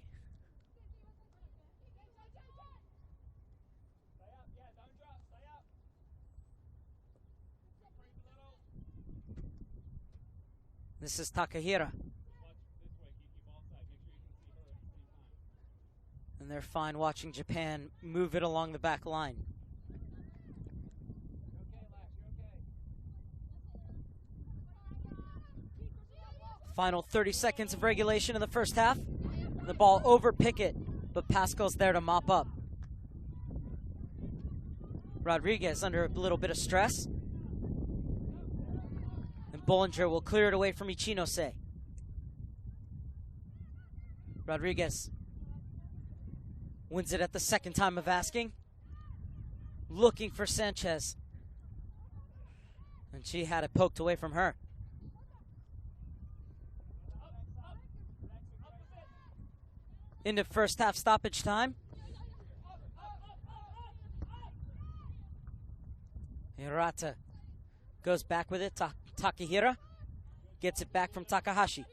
[SPEAKER 2] This is Takahira. And they're fine watching Japan move it along the back line. Final 30 seconds of regulation in the first half. The ball over Pickett, but Pascal's there to mop up. Rodriguez under a little bit of stress. And Bollinger will clear it away from Ichinose. Rodriguez wins it at the second time of asking. Looking for Sanchez. And she had it poked away from her. Into first half stoppage time. Hirata goes back with it. Takahira gets it back from Takahashi.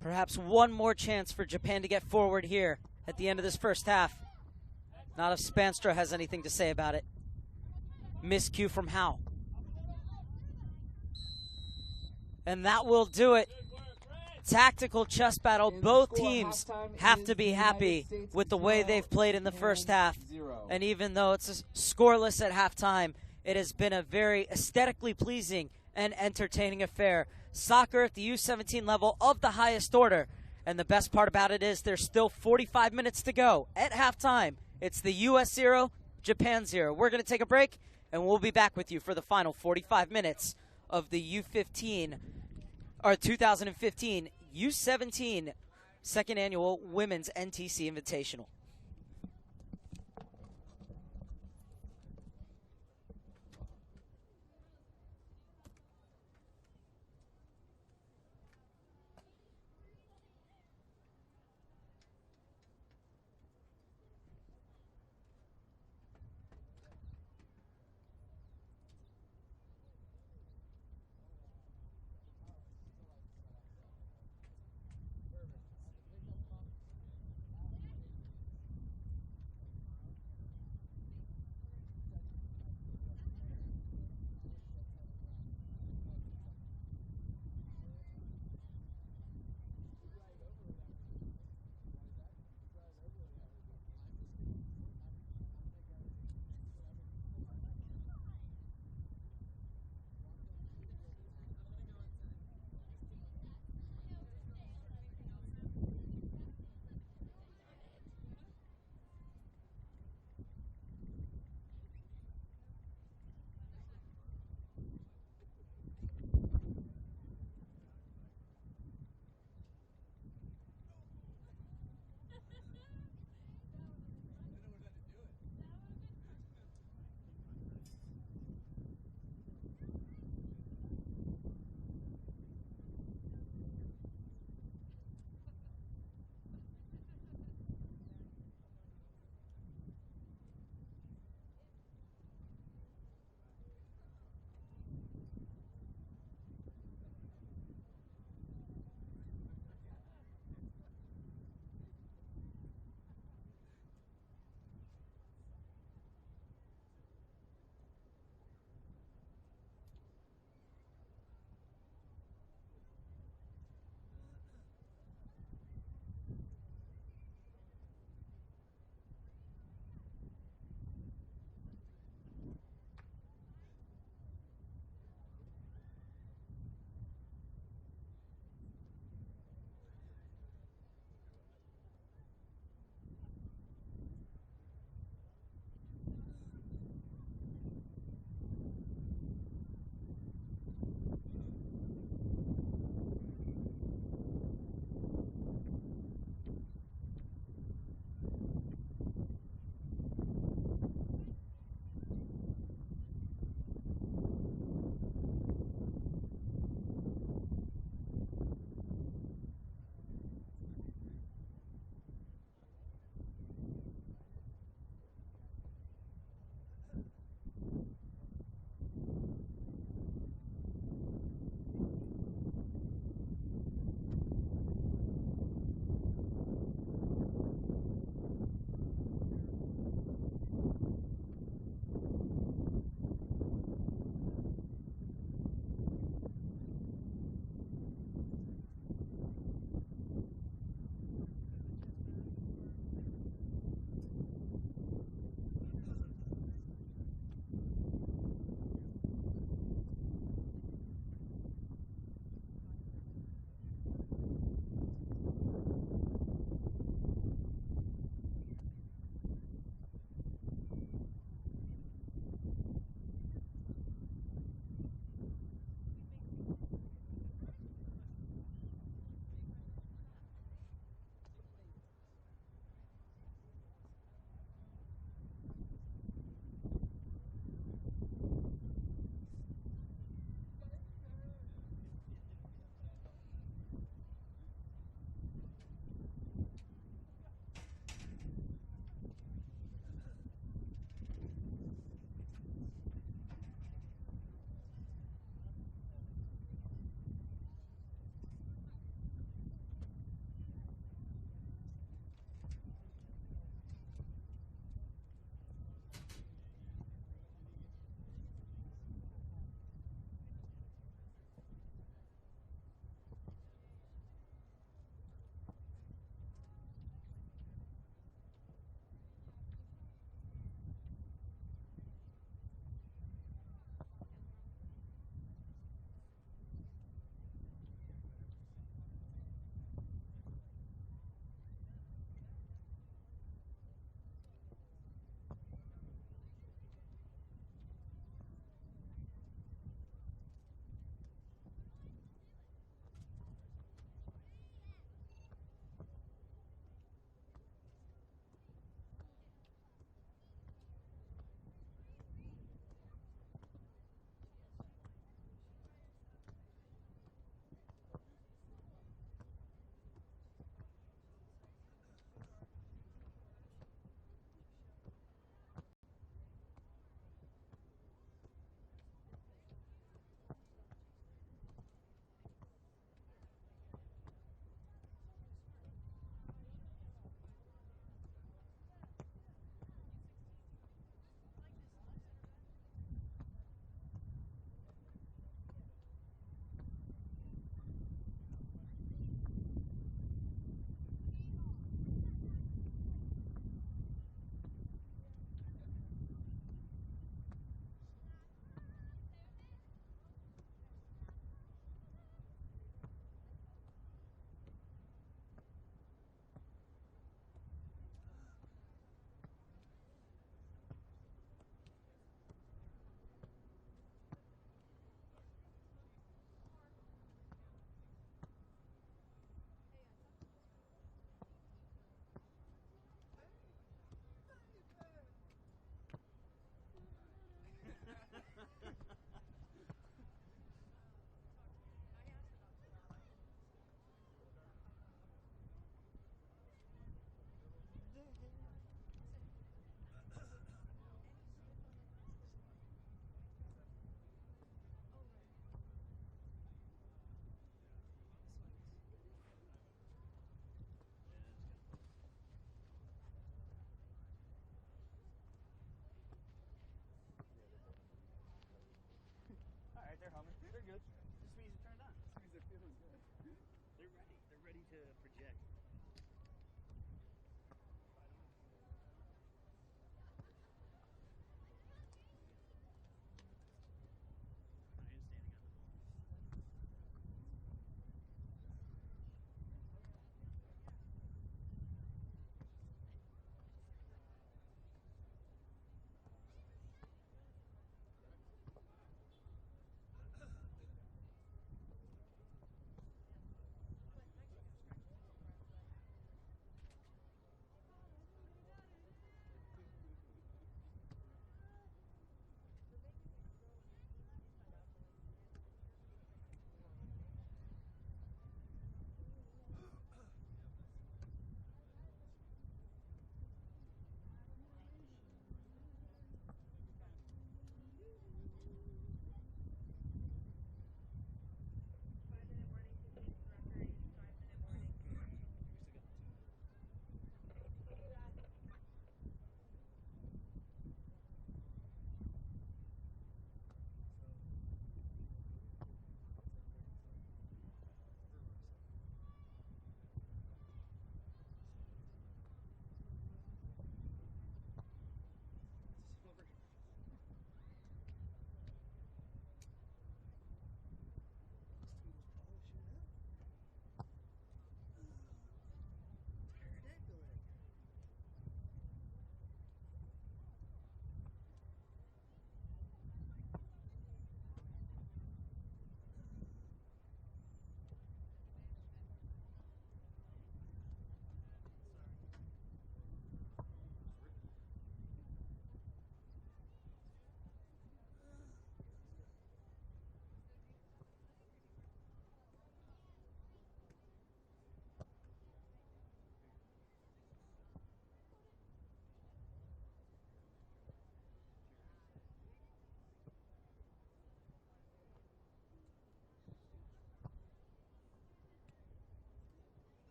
[SPEAKER 2] Perhaps one more chance for Japan to get forward here at the end of this first half. Not if Spanstra has anything to say about it. Miscue from Howe. And that will do it. Tactical chess battle. Both teams have to be happy with the way they've played in the first half. And even though it's scoreless at halftime, it has been a very aesthetically pleasing and entertaining affair. Soccer at the U17 level of the highest order. And the best part about it is there's still 45 minutes to go at halftime. It's the US 0, Japan 0. We're going to take a break, and we'll be back with you for the final 45 minutes of the U15, or 2015 U17 second annual Women's NTC Invitational.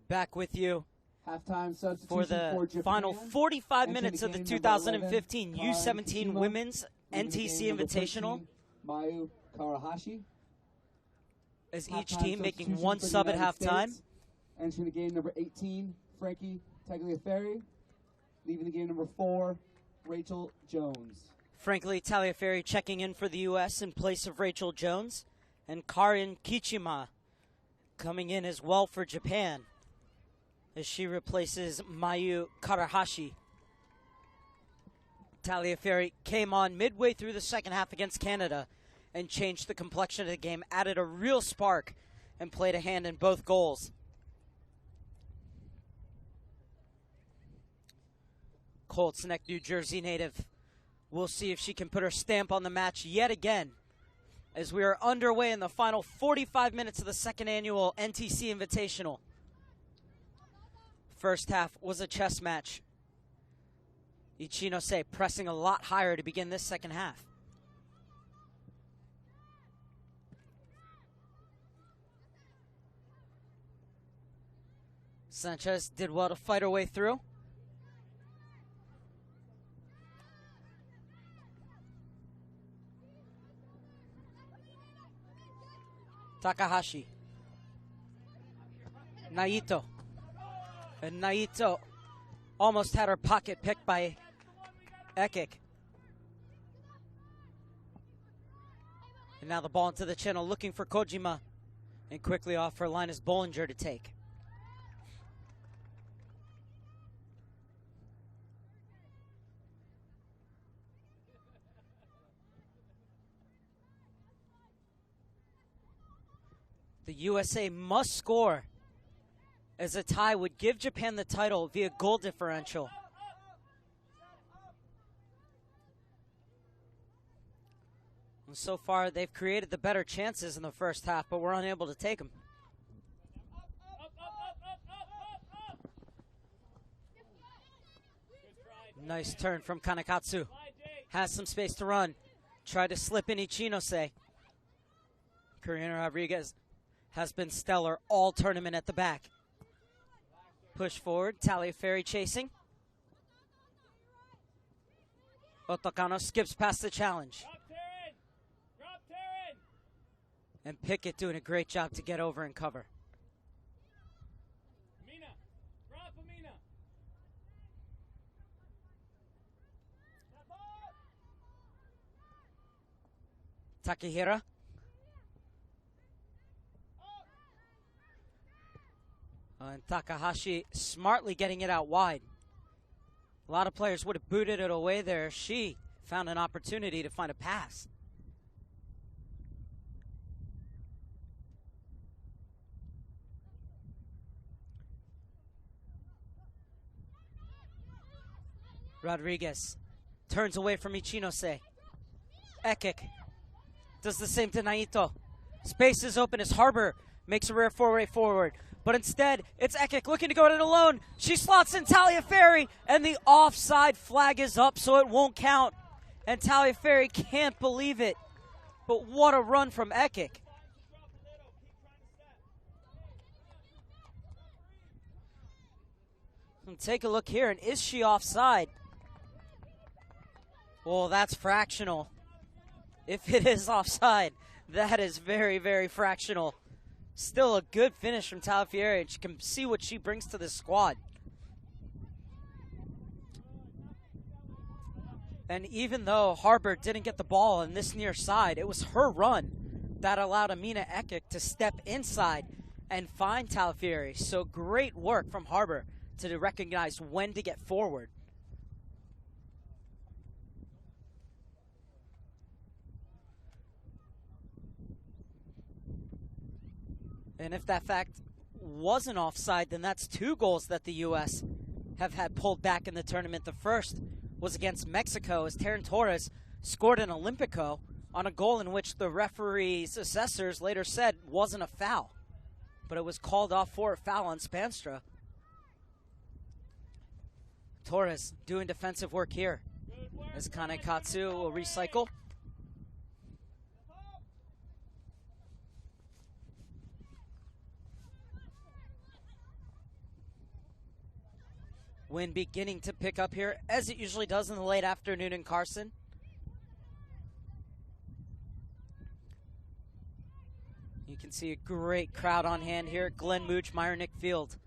[SPEAKER 2] Back with you
[SPEAKER 1] Halftime substitution
[SPEAKER 2] for the
[SPEAKER 1] Japan.
[SPEAKER 2] final 45 minutes of the
[SPEAKER 1] Entering game
[SPEAKER 2] 2015
[SPEAKER 1] number 11,
[SPEAKER 2] U17
[SPEAKER 1] Kishima.
[SPEAKER 2] Women's
[SPEAKER 1] Leaving the
[SPEAKER 2] NTC
[SPEAKER 1] game number
[SPEAKER 2] Invitational,
[SPEAKER 1] 13, Mayu Karahashi.
[SPEAKER 2] as each
[SPEAKER 1] Halftime
[SPEAKER 2] team making
[SPEAKER 1] substitution
[SPEAKER 2] one
[SPEAKER 1] for the
[SPEAKER 2] sub at
[SPEAKER 1] United
[SPEAKER 2] halftime.
[SPEAKER 1] States. Entering the game number 18, Frankie Tagliaferri. Leaving the game number 4, Rachel Jones.
[SPEAKER 2] Frankly, Taliaferri checking in for the U.S. in place of Rachel Jones, and Karin Kichima coming in as well for Japan as she replaces Mayu Karahashi. Taliaferri came on midway through the second half against Canada and changed the complexion of the game, added a real spark, and played a hand in both goals. Colts Neck, New Jersey native. We'll see if she can put her stamp on the match yet again as we are underway in the final 45 minutes of the second annual NTC Invitational. First half was a chess match. Ichinose pressing a lot higher to begin this second half. Sanchez did well to fight her way through. Takahashi. Naito. And Naito almost had her pocket picked by Ekik. And now the ball into the channel looking for Kojima. And quickly off for Linus Bollinger to take. The USA must score, as a tie would give Japan the title via goal differential. And so far, they've created the better chances in the first half, but we're unable to take them. Nice turn from Kanekatsu. Has some space to run. Tried to slip in Ichinose. Karina Rodriguez has been stellar all tournament at the back. Push forward, Taliaferri chasing. Otokano skips past the challenge. And Pickett doing a great job to get over and cover. Takehira. And Takahashi smartly getting it out wide. A lot of players would have booted it away there. She found an opportunity to find a pass. Rodriguez turns away from Ichinose. Ekik does the same to Naito. Space is open as Harbor makes a rare foray forward. But instead, it's Ekik looking to go it alone. She slots in Taliaferri, and the offside flag is up, so it won't count. And Taliaferri can't believe it. But what a run from Ekik. And take a look here, and is she offside? Well, that's fractional. If it is offside, that is very, very fractional. Still a good finish from Taliaferri, and you can see what she brings to this squad. And even though Harbor didn't get the ball in this near side, it was her run that allowed Amina Ekik to step inside and find Taliaferri. So great work from Harbor to recognize when to get forward. And if that fact wasn't offside, then that's 2 goals that the U.S. have had pulled back in the tournament. The first was against Mexico as Taryn Torres scored an Olympico on a goal in which the referee's assessors later said wasn't a foul. But it was called off for a foul on Spanstra. Torres doing defensive work here as Kanekatsu will recycle. Wind beginning to pick up here, as it usually does in the late afternoon in Carson. You can see a great crowd on hand here at Glenn Mooch Meyernick Field.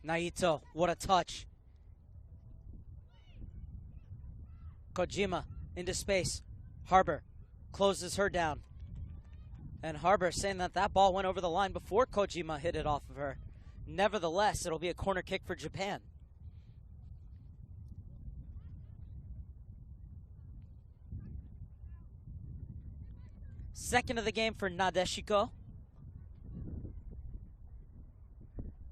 [SPEAKER 2] Naito, what a touch. Kojima into space. Harbor closes her down. And Harbor saying that that ball went over the line before Kojima hit it off of her. Nevertheless, it'll be a corner kick for Japan. Second of the game for Nadeshiko.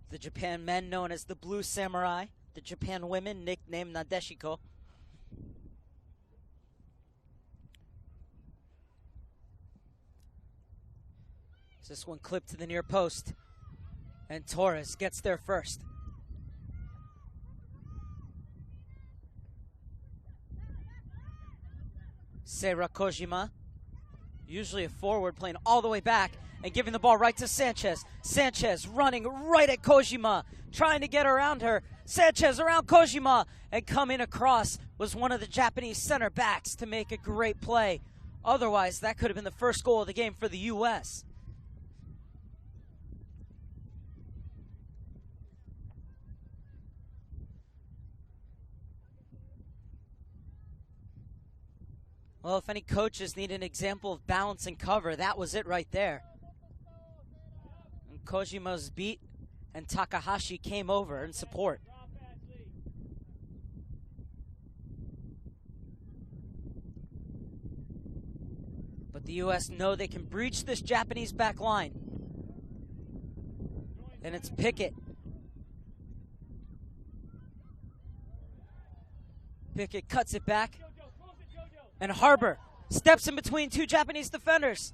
[SPEAKER 2] The Japan men known as the Blue Samurai. The Japan women nicknamed Nadeshiko. This one clipped to the near post. And Torres gets there first. Seira Kojima, usually a forward, playing all the way back and giving the ball right to Sanchez. Sanchez running right at Kojima, trying to get around her. Sanchez around Kojima, and coming across was one of the Japanese center backs to make a great play. Otherwise, that could have been the first goal of the game for the U.S. Well, if any coaches need an example of balance and cover, that was it right there. And Kojima's beat, and Takahashi came over in support. But the U.S. know they can breach this Japanese back line. And it's Pickett. Pickett cuts it back. And Harbor steps in between two Japanese defenders.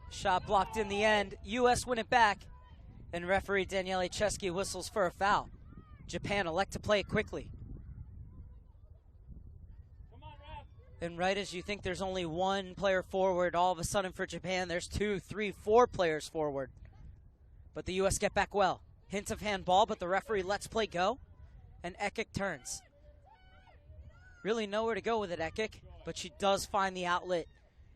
[SPEAKER 2] Shot blocked in the end. U.S. win it back. And referee Daniele Chesky whistles for a foul. Japan elect to play it quickly. And right as you think there's only one player forward, all of a sudden for Japan, there's 2, 3, 4 players forward. But the U.S. get back well. Hint of handball, but the referee lets play go. And Ekik turns. Really nowhere to go with it, Ekik, but she does find the outlet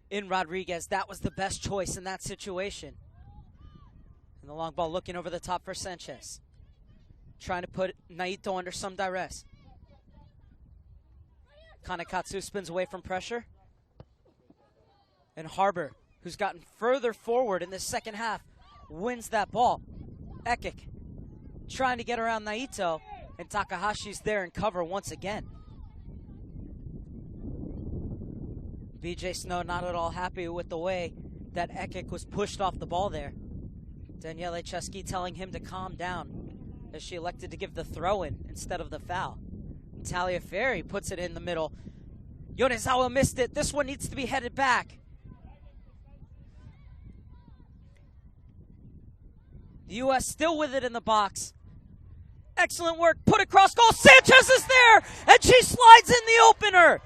[SPEAKER 2] in Rodriguez. That was the best choice in that situation. And the long ball looking over the top for Sanchez. Trying to put Naito under some duress. Kanekatsu spins away from pressure. And Harbor, who's gotten further forward in the second half, wins that ball. Ekik trying to get around Naito. And Takahashi's there in cover once again. BJ Snow not at all happy with the way that Ekik was pushed off the ball there. Daniele Chesky telling him to calm down as she elected to give the throw-in instead of the foul. Taliaferri puts it in the middle. Yonezawa missed it. This one needs to be headed back. The U.S. still with it in the box. Excellent work, put across goal. Sanchez is there, and she slides in the opener.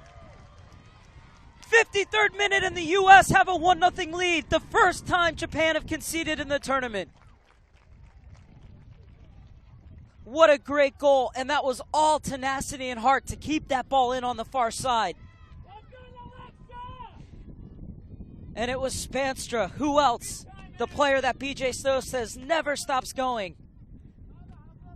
[SPEAKER 2] 53rd minute, and the U.S. have a 1-0 lead. The first time Japan have conceded in the tournament. What a great goal, and that was all tenacity and heart to keep that ball in on the far side. And it was Spanstra, who else? The player that BJ Snow says never stops going.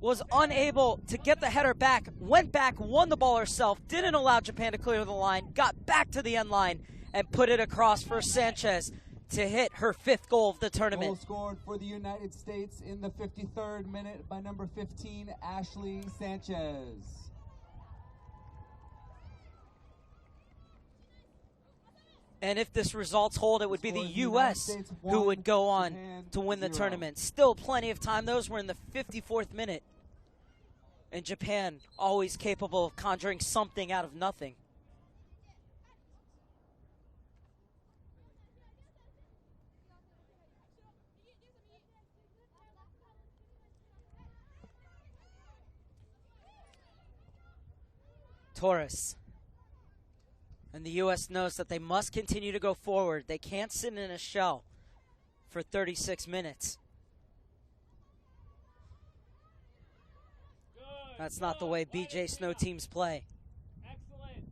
[SPEAKER 2] Was unable to get the header back, went back, won the ball herself, didn't allow Japan to clear the line, got back to the end line, and put it across for Sanchez to hit her 5th goal of the tournament.
[SPEAKER 1] Goal scored for the United States in the 53rd minute by number 15, Ashley Sanchez.
[SPEAKER 2] And if this results hold, it would be the U.S. who would go on to win the tournament. Still plenty of time. Those were in the 54th minute. And Japan always capable of conjuring something out of nothing. Torres. And the U.S. knows that they must continue to go forward. They can't sit in a shell. for 36 minutes.
[SPEAKER 3] Good,
[SPEAKER 2] That's not the way
[SPEAKER 3] good.
[SPEAKER 2] BJ Snow teams play.
[SPEAKER 3] Excellent.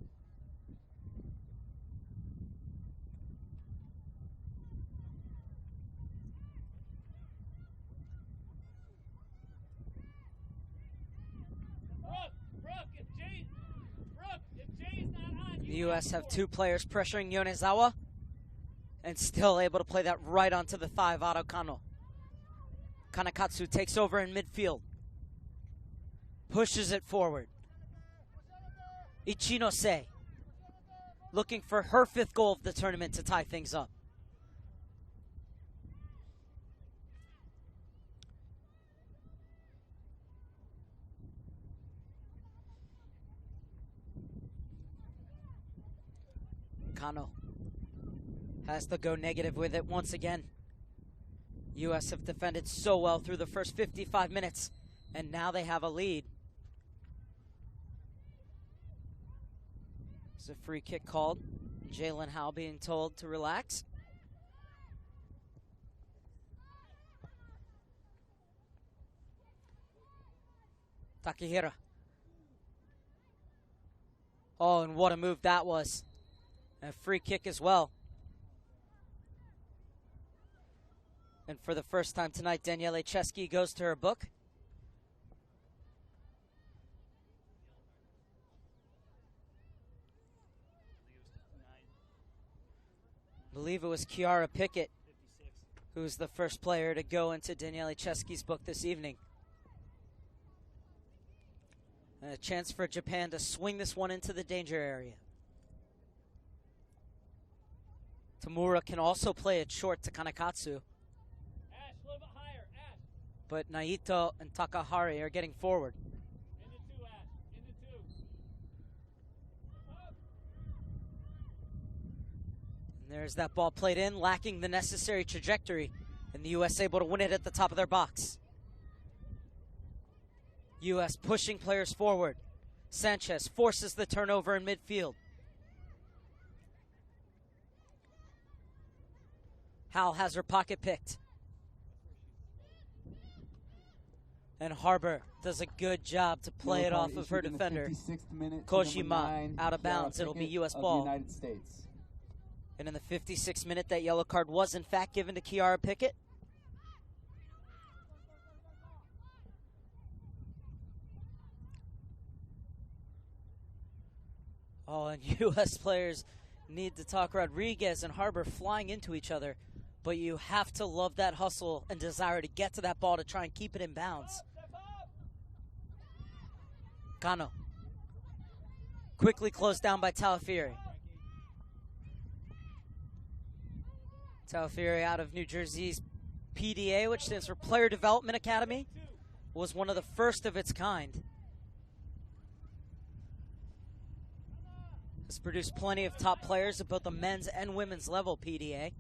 [SPEAKER 3] If Jay's not on,
[SPEAKER 2] The U.S. have 2 players pressuring Yonezawa and still able to play that right onto the thigh of Ado Kano. Kanakatsu takes over in midfield. Pushes it forward. Ichinose looking for her 5th goal of the tournament to tie things up. Kano has to go negative with it once again. U.S. have defended so well through the first 55 minutes, and now they have a lead. There's a free kick called. Jalen Howe being told to relax. Takehira. Oh, and what a move that was. And a free kick as well. And for the first time tonight, Daniele Chesky goes to her book. I believe it was Kiara Pickett who was the first player to go into Daniele Chesky's book this evening. And a chance for Japan to swing this one into the danger area. Tamura can also play it short to Kanakatsu.
[SPEAKER 3] Ash, a little bit higher. Ash.
[SPEAKER 2] But Naito and Takahari are getting forward.
[SPEAKER 3] Into 2, Ash. Into 2. Up.
[SPEAKER 2] And there's that ball played in, lacking the necessary trajectory. And the U.S. able to win it at the top of their box. U.S. pushing players forward. Sanchez forces the turnover in midfield. Hal has her pocket picked. And Harbor does a good job to play it off of her defender. Kojima out of bounds. It'll be U.S. ball.
[SPEAKER 1] United States.
[SPEAKER 2] And in the 56th minute, that yellow card was in fact given to Kiara Pickett. Oh, and U.S. players need to talk. Rodriguez and Harbor flying into each other. But you have to love that hustle and desire to get to that ball to try and keep it in bounds. Kano. Quickly closed down by Talafieri. Talafieri out of New Jersey's PDA, which stands for Player Development Academy, was one of the first of its kind. Has produced plenty of top players at both the men's and women's level PDA.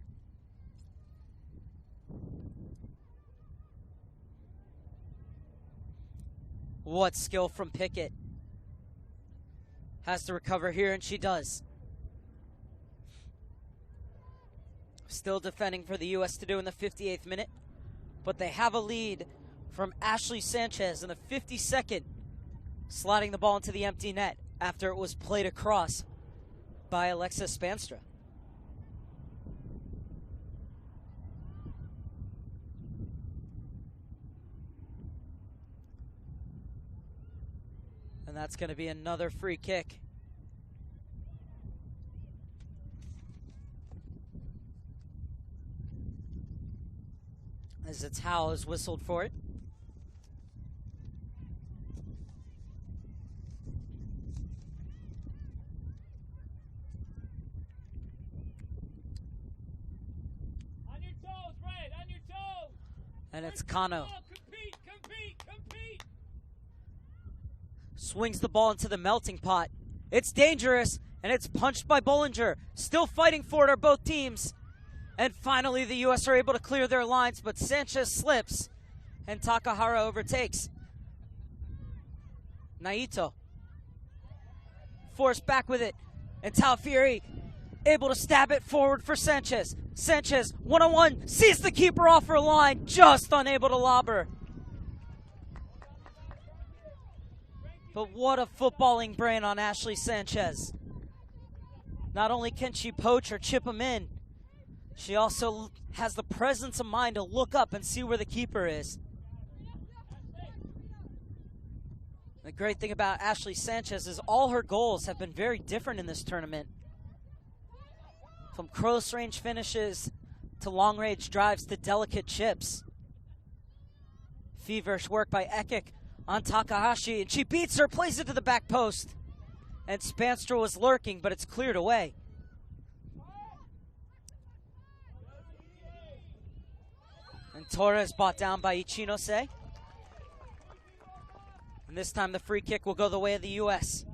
[SPEAKER 2] What skill from Pickett. Has to recover here, and she does. Still defending for the U.S. to do in the 58th minute. But they have a lead from Ashley Sanchez in the 52nd. Sliding the ball into the empty net after it was played across by Alexis Spanstra. And that's going to be another free kick. As it's Howe is whistled for it.
[SPEAKER 3] On your toes, Red, on your toes.
[SPEAKER 2] And it's Kano.
[SPEAKER 3] Compete, compete, compete.
[SPEAKER 2] Swings the ball into the melting pot. It's dangerous, and it's punched by Bollinger. Still fighting for it are both teams. And finally, the U.S. are able to clear their lines, but Sanchez slips, and Takahara overtakes. Naito. Forced back with it, and Talafieri able to stab it forward for Sanchez. Sanchez, one-on-one, sees the keeper off her line, just unable to lob her. But what a footballing brain on Ashley Sanchez. Not only can she poach or chip him in, she also has the presence of mind to look up and see where the keeper is. The great thing about Ashley Sanchez is all her goals have been very different in this tournament. From close range finishes to long range drives to delicate chips. Feverish work by Ekik on Takahashi, and she beats her, plays it to the back post. And Spanstra was lurking, but it's cleared away. And Torres brought down by Ichinose. And this time the free kick will go the way of the U.S.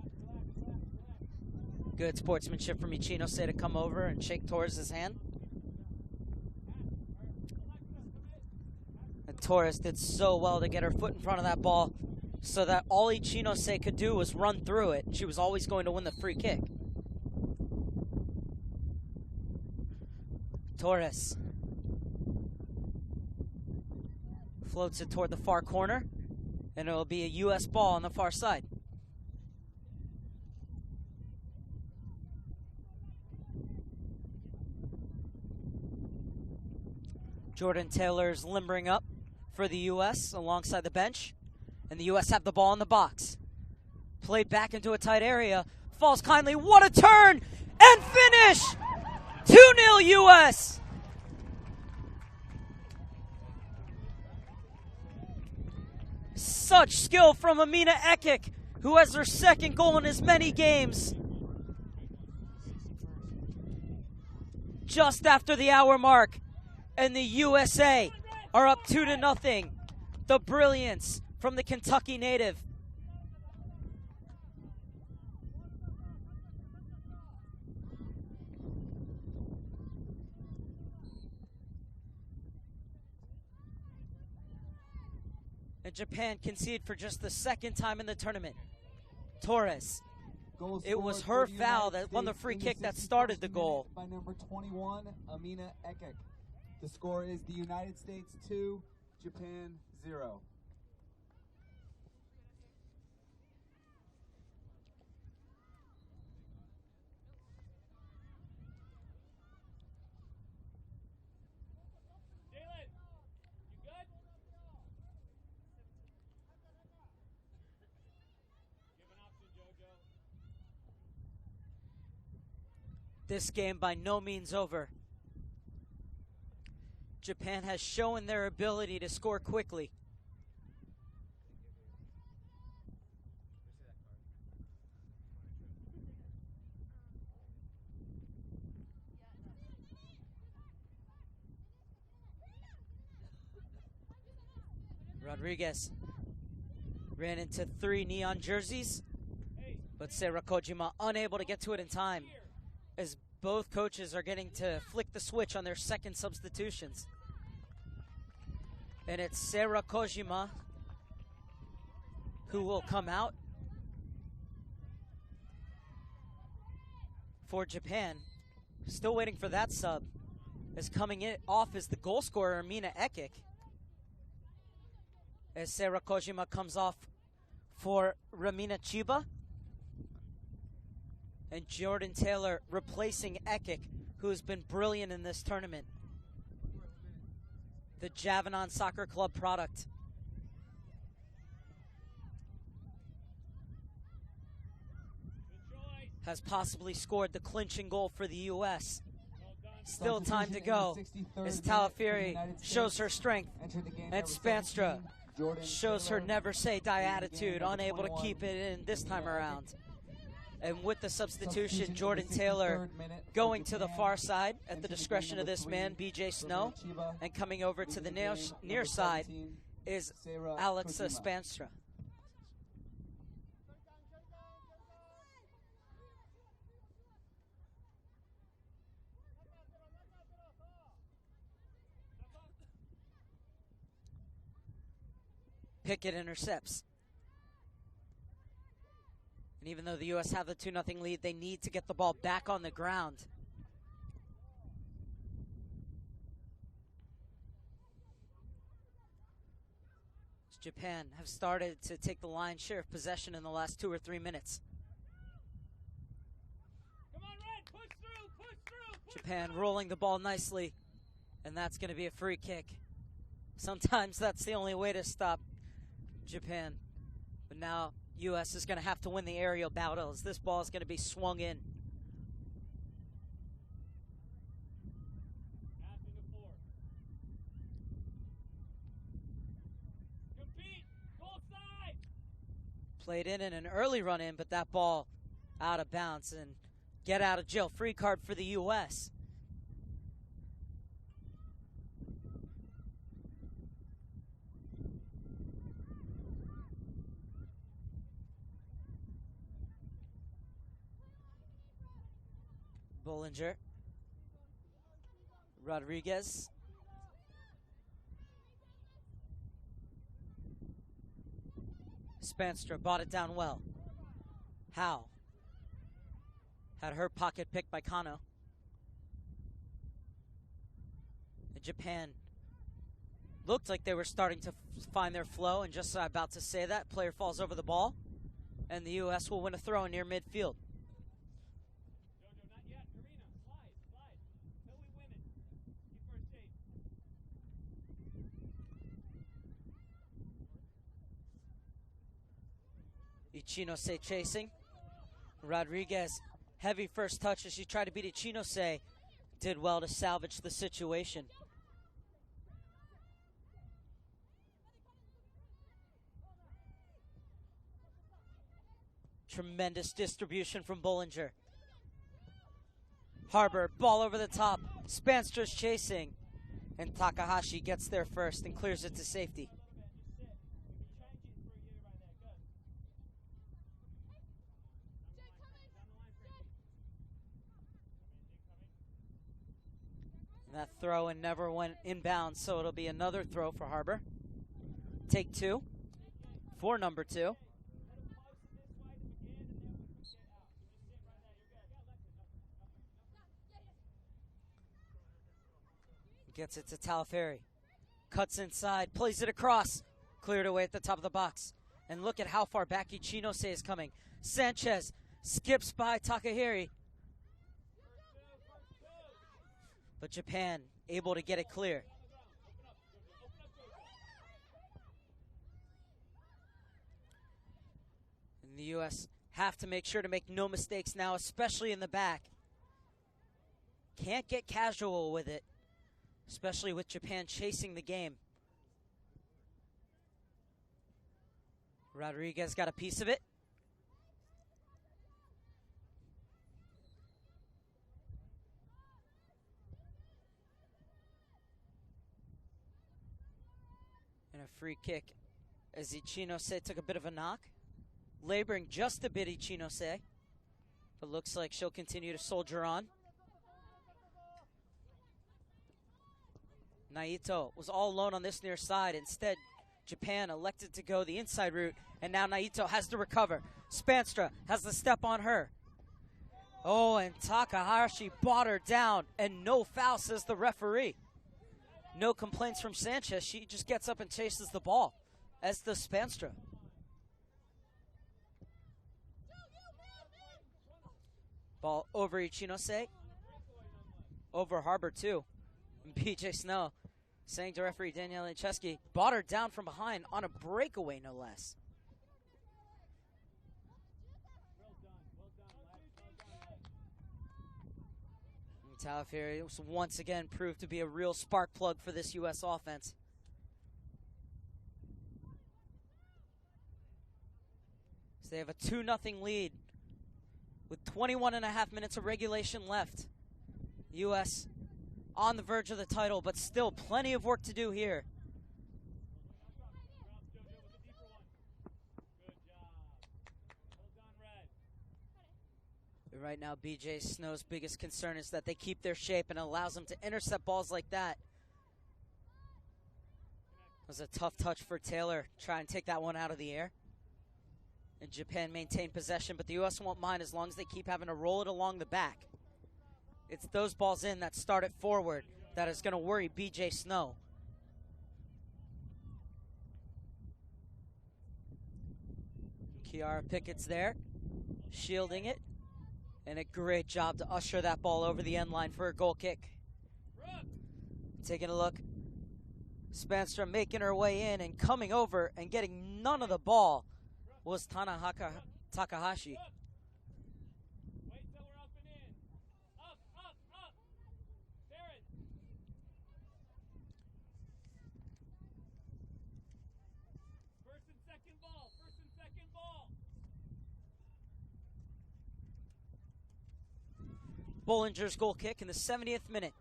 [SPEAKER 2] Good sportsmanship from Ichinose to come over and shake Torres' hand. And Torres did so well to get her foot in front of that ball so that all Ichinose could do was run through it. She was always going to win the free kick. Torres floats it toward the far corner, and it will be a U.S. ball on the far side. Jordan Taylor's limbering up for the U.S. alongside the bench, and the U.S. have the ball in the box. Played back into a tight area, falls kindly, what a turn, and finish! 2-0 U.S. Such skill from Amina Ekik, who has her second goal in as many games. Just after the hour mark, and the USA are up 2-0. The brilliance from the Kentucky native. And Japan conceded for just the second time in the tournament. Torres. It was her foul that won the free kick that started the goal.
[SPEAKER 1] By number 21, Amina Ekik. The score is the United States 2, Japan 0.
[SPEAKER 3] Jalen, you good? Give an option, JoJo.
[SPEAKER 2] This game by no means over. Japan has shown their ability to score quickly. Rodriguez ran into 3 neon jerseys, but Sarah Kojima unable to get to it in time, as both coaches are getting to flick the switch on their second substitutions. And it's Sarah Kojima who will come out for Japan. Still waiting for that sub. As coming in off is the goal scorer, Amina Ekik. As Sarah Kojima comes off for Ramina Chiba. And Jordan Taylor replacing Ekik, who has been brilliant in this tournament. The Javanon Soccer Club product. Has possibly scored the clinching goal for the U.S. Still time to go as Talafieri shows her strength, and Spanstra shows her never say die attitude, unable to keep it in this time around. And with the substitution, Jordan Taylor going to the far side at the discretion of this man, BJ Snow. And coming over to the near side is Alexa Spanstra. Pickett intercepts. And even though the U.S. have the 2-0 lead, they need to get the ball back on the ground. Japan have started to take the lion's share of possession in the last 2 or 3 minutes.
[SPEAKER 3] Come on, Red. Push through. Push through. Push
[SPEAKER 2] Japan
[SPEAKER 3] through.
[SPEAKER 2] rolling the ball nicely, and that's going to be a free kick. Sometimes that's the only way to stop Japan. But now U.S. is going to have to win the aerial battle as this ball is going to be swung in.
[SPEAKER 3] Passing to 4. Compete. Goal side.
[SPEAKER 2] Played in an early run in, but that ball out of bounds, and get out of jail free card for the U.S. Bollinger, Rodriguez, Spanstra bought it down well. Howe had her pocket picked by Kano. And Japan looked like they were starting to find their flow, and just about to say that, player falls over the ball, and the U.S. will win a throw near midfield.
[SPEAKER 3] Jojo, not yet. Karina, slide, slide. Till we win it. Keep first shape.
[SPEAKER 2] Ichinose chasing. Rodriguez, heavy first touch as she tried to beat Ichinose. Did well to salvage the situation. Tremendous distribution from Bollinger. Harbor, ball over the top. Spanstra's chasing. And Takahashi gets there first and clears it to safety. That throw and never went inbound, so it'll be another throw for Harbor. Take 2 for number 2. Gets it to Talaferri. Cuts inside, plays it across. Cleared away at the top of the box. And look at how far back Ichinose is coming. Sanchez skips by Takahiri. But Japan able to get it clear. And the U.S. have to make sure to make no mistakes now, especially in the back. Can't get casual with it, especially with Japan chasing the game. Rodriguez got a piece of it. And a free kick as Ichinose took a bit of a knock. Laboring just a bit, Ichinose. But looks like she'll continue to soldier on. Naito was all alone on this near side. Instead, Japan elected to go the inside route, and now Naito has to recover. Spanstra has the step on her. Oh, and Takahashi bought her down, and no foul, says the referee. No complaints from Sanchez. She just gets up and chases the ball, as does Spanstra. Ball over Ichinose. Over Harbor, too. And BJ Snow saying to referee Danielle Lecheski, bought her down from behind on a breakaway, no less. Talaferri was once again proved to be a real spark plug for this U.S. offense. So they have a 2-0 lead with 21.5 minutes of regulation left. U.S. on the verge of the title, but still plenty of work to do here. Right now, BJ Snow's biggest concern is that they keep their shape and allows them to intercept balls like that. It was a tough touch for Taylor. Try and take that one out of the air. And Japan maintain possession, but the U.S. won't mind as long as they keep having to roll it along the back. It's those balls in that start it forward that is going to worry BJ Snow. Kiara Pickett's there, shielding it, and a great job to usher that ball over the end line for a goal kick. Taking a look, Spanstra making her way in and coming over and getting none of the ball was Takahashi.
[SPEAKER 3] Wait till we're up and in. Up, up, up. Darren. First and second ball. First and second ball.
[SPEAKER 2] Bollinger's goal kick in the 70th minute.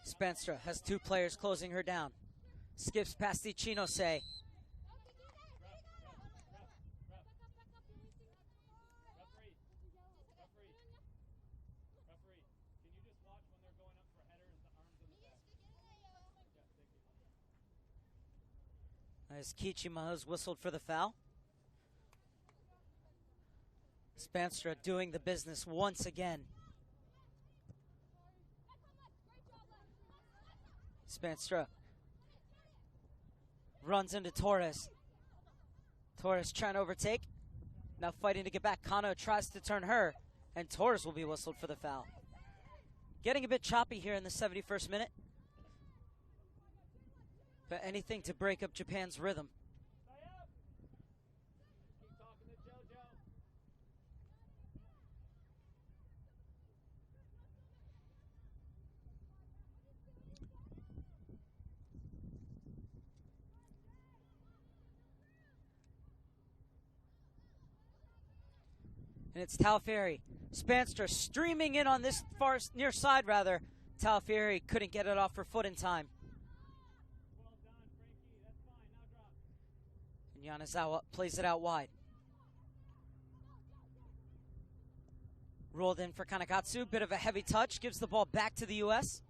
[SPEAKER 2] Spanstra has two players closing her down. Skips past Ichinose.
[SPEAKER 3] Referee, can you just watch when they're going up for headers, the arms in the back? Yeah,
[SPEAKER 2] As Kichima has whistled for the foul. Spanstra doing the business once again. Spanstra runs into Torres. Torres trying to overtake. Now fighting to get back. Kano tries to turn her, and Torres will be whistled for the foul. Getting a bit choppy here in the 71st minute. But anything to break up Japan's rhythm.
[SPEAKER 3] keep talking to JoJo.
[SPEAKER 2] And it's Talferry. Spanstra streaming in on this far near side, rather. Talferry couldn't get it off her foot in time.
[SPEAKER 3] Well done, Frankie. That's fine. Now drop.
[SPEAKER 2] And Yanazawa plays it out wide. Rolled in for Kanekatsu. Bit of a heavy touch. Gives the ball back to the U.S.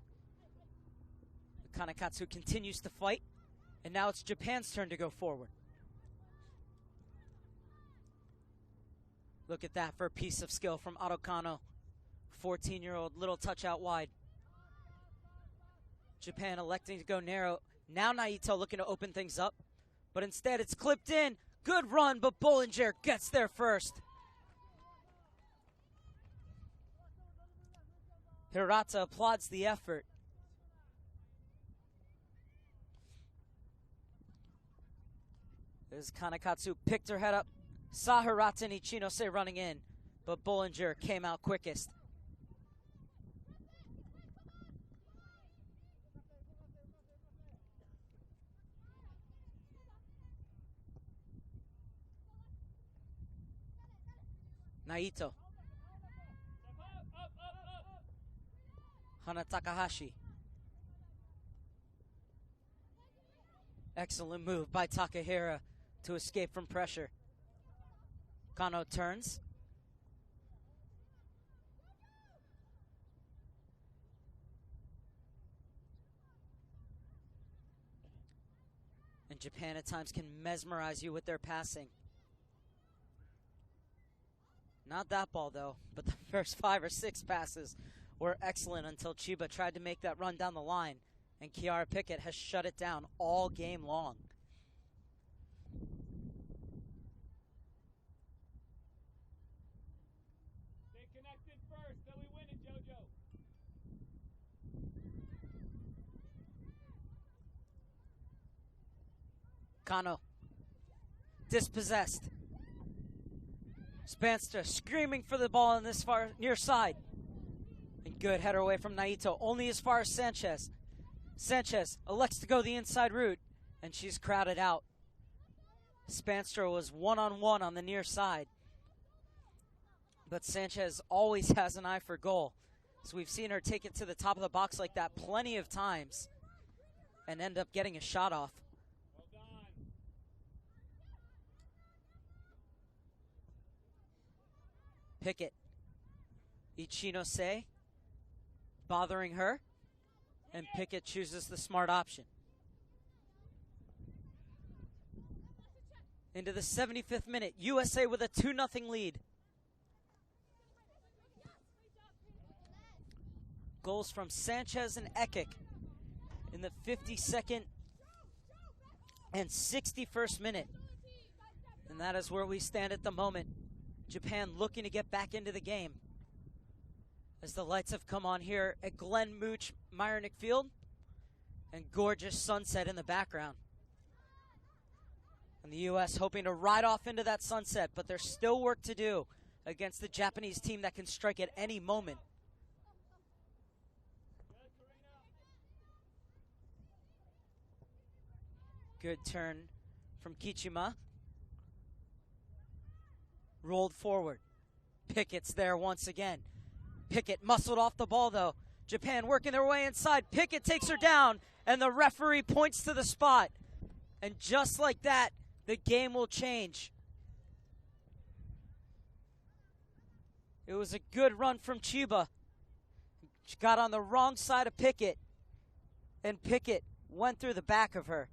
[SPEAKER 2] Kanekatsu continues to fight. And now it's Japan's turn to go forward. Look at that for a piece of skill from Ado Kano. 14-year-old, little touch out wide. Japan electing to go narrow. Now Naito looking to open things up. But instead it's clipped in. Good run, but Bollinger gets there first. Hirata applauds the effort. As Kanekatsu picked her head up. Saw Hirata and Ichinose running in, but Bollinger came out quickest. Naito.
[SPEAKER 3] Up, up, up, up.
[SPEAKER 2] Hana Takahashi. Excellent move by Takahira to escape from pressure. Kano turns. And Japan at times can mesmerize you with their passing. Not that ball though, but the first 5 or 6 passes were excellent until Chiba tried to make that run down the line, and Kiara Pickett has shut it down all game long.
[SPEAKER 3] Stay connected first, then we win it, JoJo.
[SPEAKER 2] Kano. Dispossessed. Spanstra screaming for the ball on this far near side. And good header away from Naito, only as far as Sanchez. Sanchez elects to go the inside route, and she's crowded out. Spanstra was one-on-one on the near side. But Sanchez always has an eye for goal. So we've seen her take it to the top of the box like that plenty of times and end up getting a shot off.
[SPEAKER 3] Well done.
[SPEAKER 2] Pickett. Ichinose bothering her, and Pickett chooses the smart option. Into the 75th minute, USA with a 2-0 lead. Goals from Sanchez and Ekik in the 52nd and 61st minute. And that is where we stand at the moment. Japan looking to get back into the game as the lights have come on here at Glenn Mooch Meyernick Field, and gorgeous sunset in the background. And the U.S. hoping to ride off into that sunset, but there's still work to do against the Japanese team that can strike at any moment. Good turn from Kichima. Rolled forward. Pickett's there once again. Pickett muscled off the ball though. Japan working their way inside. Pickett takes her down, and the referee points to the spot. And just like that, the game will change. It was a good run from Chiba. She got on the wrong side of Pickett, and Pickett went through the back of her.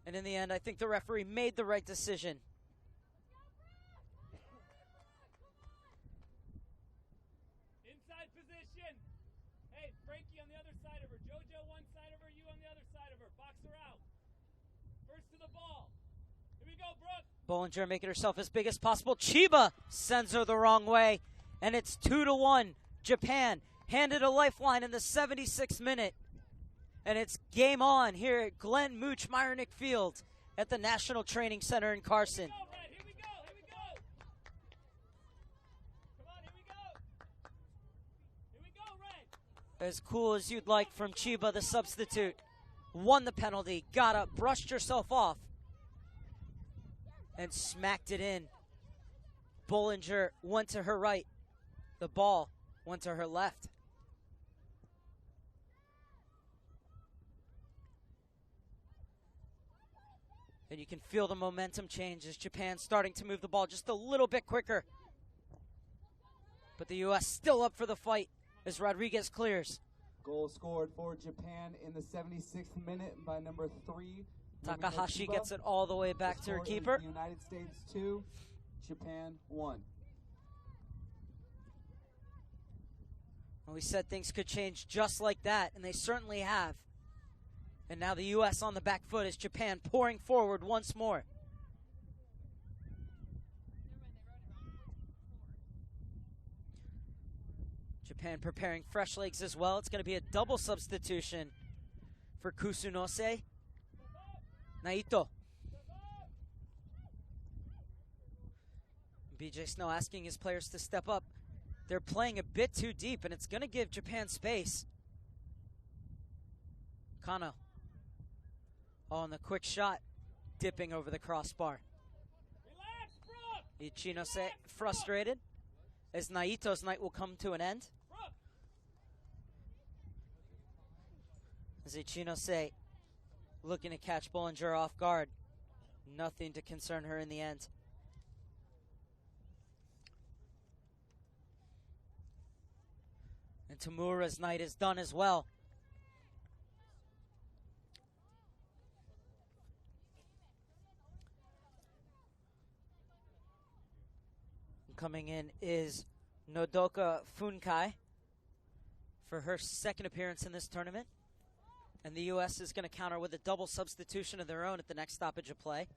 [SPEAKER 2] And in the end, I think the referee made the right decision.
[SPEAKER 3] Inside position. Hey, Frankie on the other side of her. JoJo one side of her, you on the other side of her. Box her out. First to the ball. Here we go, Brooke.
[SPEAKER 2] Bollinger making herself as big as possible. Chiba sends her the wrong way, and it's 2-1. Japan handed a lifeline in the 76th minute. And it's game on here at Glenn Mooch Meyernick Field at the National Training Center in Carson.
[SPEAKER 3] Here we go, Red. Here we go. Come on, here we go. Here we go, Red.
[SPEAKER 2] As cool as you'd like from Chiba, the substitute. Won the penalty, got up, brushed herself off, and smacked it in. Bollinger went to her right. The ball went to her left. And you can feel the momentum change as Japan starting to move the ball just a little bit quicker. But the U.S. still up for the fight as Rodriguez clears.
[SPEAKER 1] Goal scored for Japan in the 76th minute by number 3.
[SPEAKER 2] Takahashi gets it all the way back to her keeper.
[SPEAKER 1] United States 2, Japan 1.
[SPEAKER 2] Well, we said things could change just like that, and they certainly have. And now the U.S. on the back foot as Japan pouring forward once more. Japan preparing fresh legs as well. It's going to be a double substitution for Kusunose. Naito. BJ Snow asking his players to step up. They're playing a bit too deep, and it's going to give Japan space. Kano. Oh, and the quick shot, dipping over the crossbar. Ichinose frustrated as Naito's night will come to an end. As Ichinose looking to catch Bollinger off guard. Nothing to concern her in the end. And Tamura's night is done as well. Coming in is Nodoka Funkai for her second appearance in this tournament. And the U.S. is going to counter with a double substitution of their own at the next stoppage of play.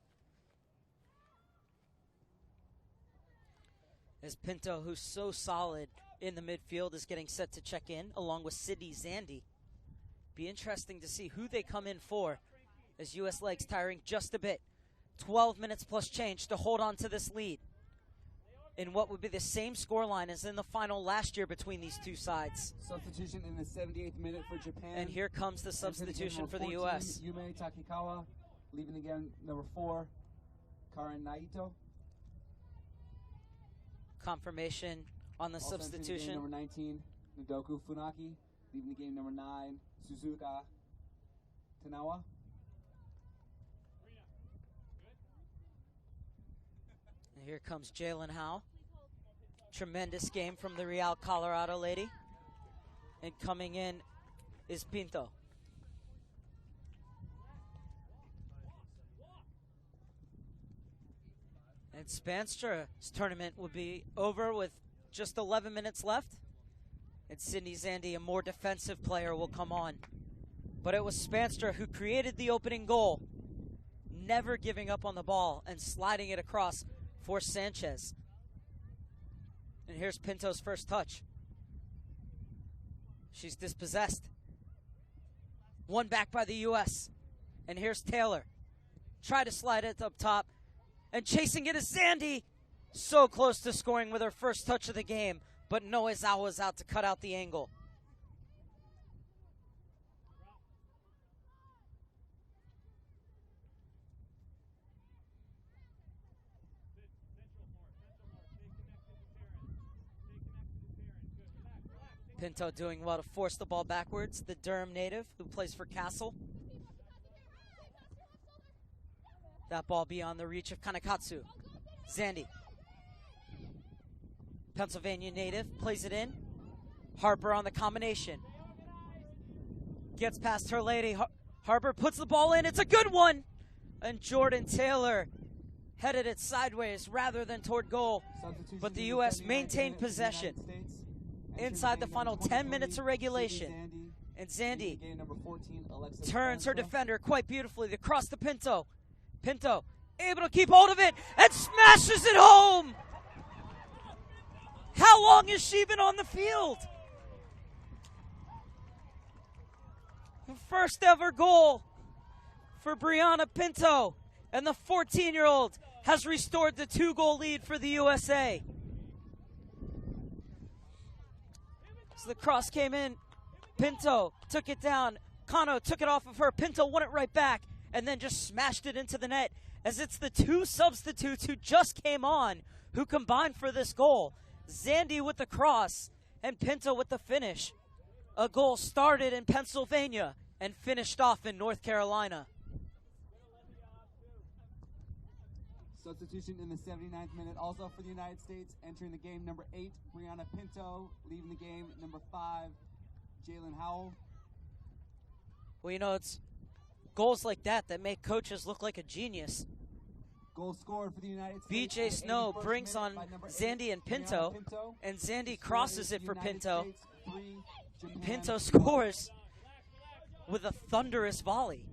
[SPEAKER 2] As Pinto, who's so solid in the midfield, is getting set to check in, along with Sydney Zandy. Be interesting to see who they come in for, as U.S. legs tiring just a bit. 12 minutes plus change to hold on to this lead in what would be the same scoreline as in the final last year between these two sides.
[SPEAKER 1] Substitution in the 78th minute for Japan.
[SPEAKER 2] And here comes the substitution for the U.S.
[SPEAKER 1] Yume Takikawa, leaving again number 4, Karen Naito.
[SPEAKER 2] Confirmation on the
[SPEAKER 1] Also
[SPEAKER 2] substitution.
[SPEAKER 1] Number 19, Nodoku Funaki, leaving the game number 9, Suzuka Tanawa.
[SPEAKER 2] And here comes Jalen Howe. Tremendous game from the Real Colorado lady. And coming in is Pinto. And Spanstra's tournament will be over with just 11 minutes left. And Sydney Zandy, a more defensive player, will come on. But it was Spanstra who created the opening goal, never giving up on the ball and sliding it across for Sanchez. And here's Pinto's first touch. She's dispossessed. One back by the U.S. And here's Taylor. Try to slide it up top. And chasing it is Zandy. So close to scoring with her first touch of the game. But Noizawa's out to cut out the angle. Pinto doing well to force the ball backwards. The Durham native who plays for Castle. That ball beyond the reach of Kanekatsu. Zandy. Pennsylvania native plays it in. Harper on the combination. Gets past her lady. Harper puts the ball in. It's a good one. And Jordan Taylor headed it sideways rather than toward goal. But the U.S. maintained possession inside the final 10 minutes of regulation. And Zandy turns her defender quite beautifully across to Pinto. Pinto able to keep hold of it and smashes it home. How long has she been on the field? First ever goal for Brianna Pinto. And the 14-year-old has restored the 2-goal lead for the USA. So the cross came in. Pinto took it down. Kano took it off of her. Pinto won it right back and then just smashed it into the net, as it's the two substitutes who just came on who combined for this goal. Zandy with the cross and Pinto with the finish. A goal started in Pennsylvania and finished off in North Carolina.
[SPEAKER 1] Substitution in the 79th minute. Also for the United States, entering the game, number 8, Brianna Pinto. Leaving the game, number 5, Jalen Howell.
[SPEAKER 2] Well, you know, it's goals like that that make coaches look like a genius.
[SPEAKER 1] Goal scored for the United States.
[SPEAKER 2] BJ Snow brings on Zandy and Pinto, and Zandy crosses it for Pinto. Pinto scores with a thunderous volley.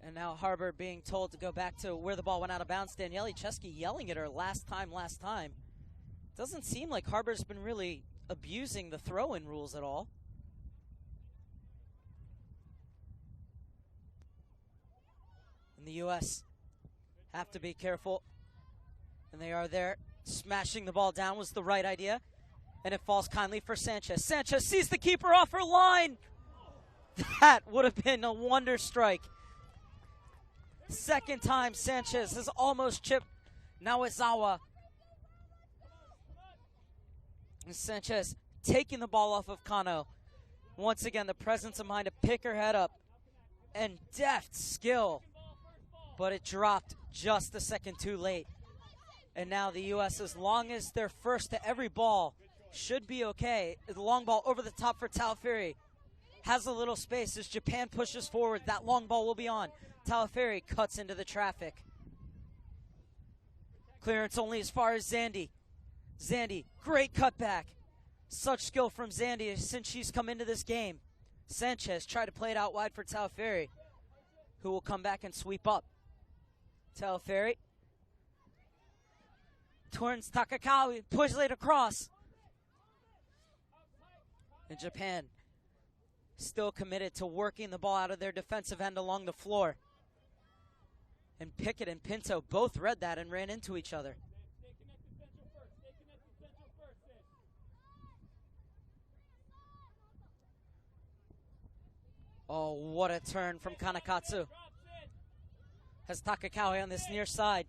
[SPEAKER 2] And now Harper being told to go back to where the ball went out of bounds. Daniele Chesky yelling at her last time. Doesn't seem like Harper's been really abusing the throw-in rules at all. And the U.S. have to be careful. And they are there. Smashing the ball down was the right idea. And it falls kindly for Sanchez. Sanchez sees the keeper off her line. That would have been a wonder strike. Second time Sanchez has almost chipped Noizawa. And Sanchez taking the ball off of Kano. Once again, the presence of mind to pick her head up. And deft skill. But it dropped just a second too late. And now the U.S., as long as they're first to every ball, should be okay. The long ball over the top for Taufiri. Has a little space as Japan pushes forward. That long ball will be on. Taufiri cuts into the traffic. Clearance only as far as Zandy. Zandy, great cutback. Such skill from Zandy since she's come into this game. Sanchez tried to play it out wide for Taufiri, who will come back and sweep up. Taufiri turns Takakawa, pushes it across. And Japan still committed to working the ball out of their defensive end along the floor. And Pickett and Pinto both read that and ran into each other. Oh, what a turn from Kanekatsu. Has Takakawa on this near side.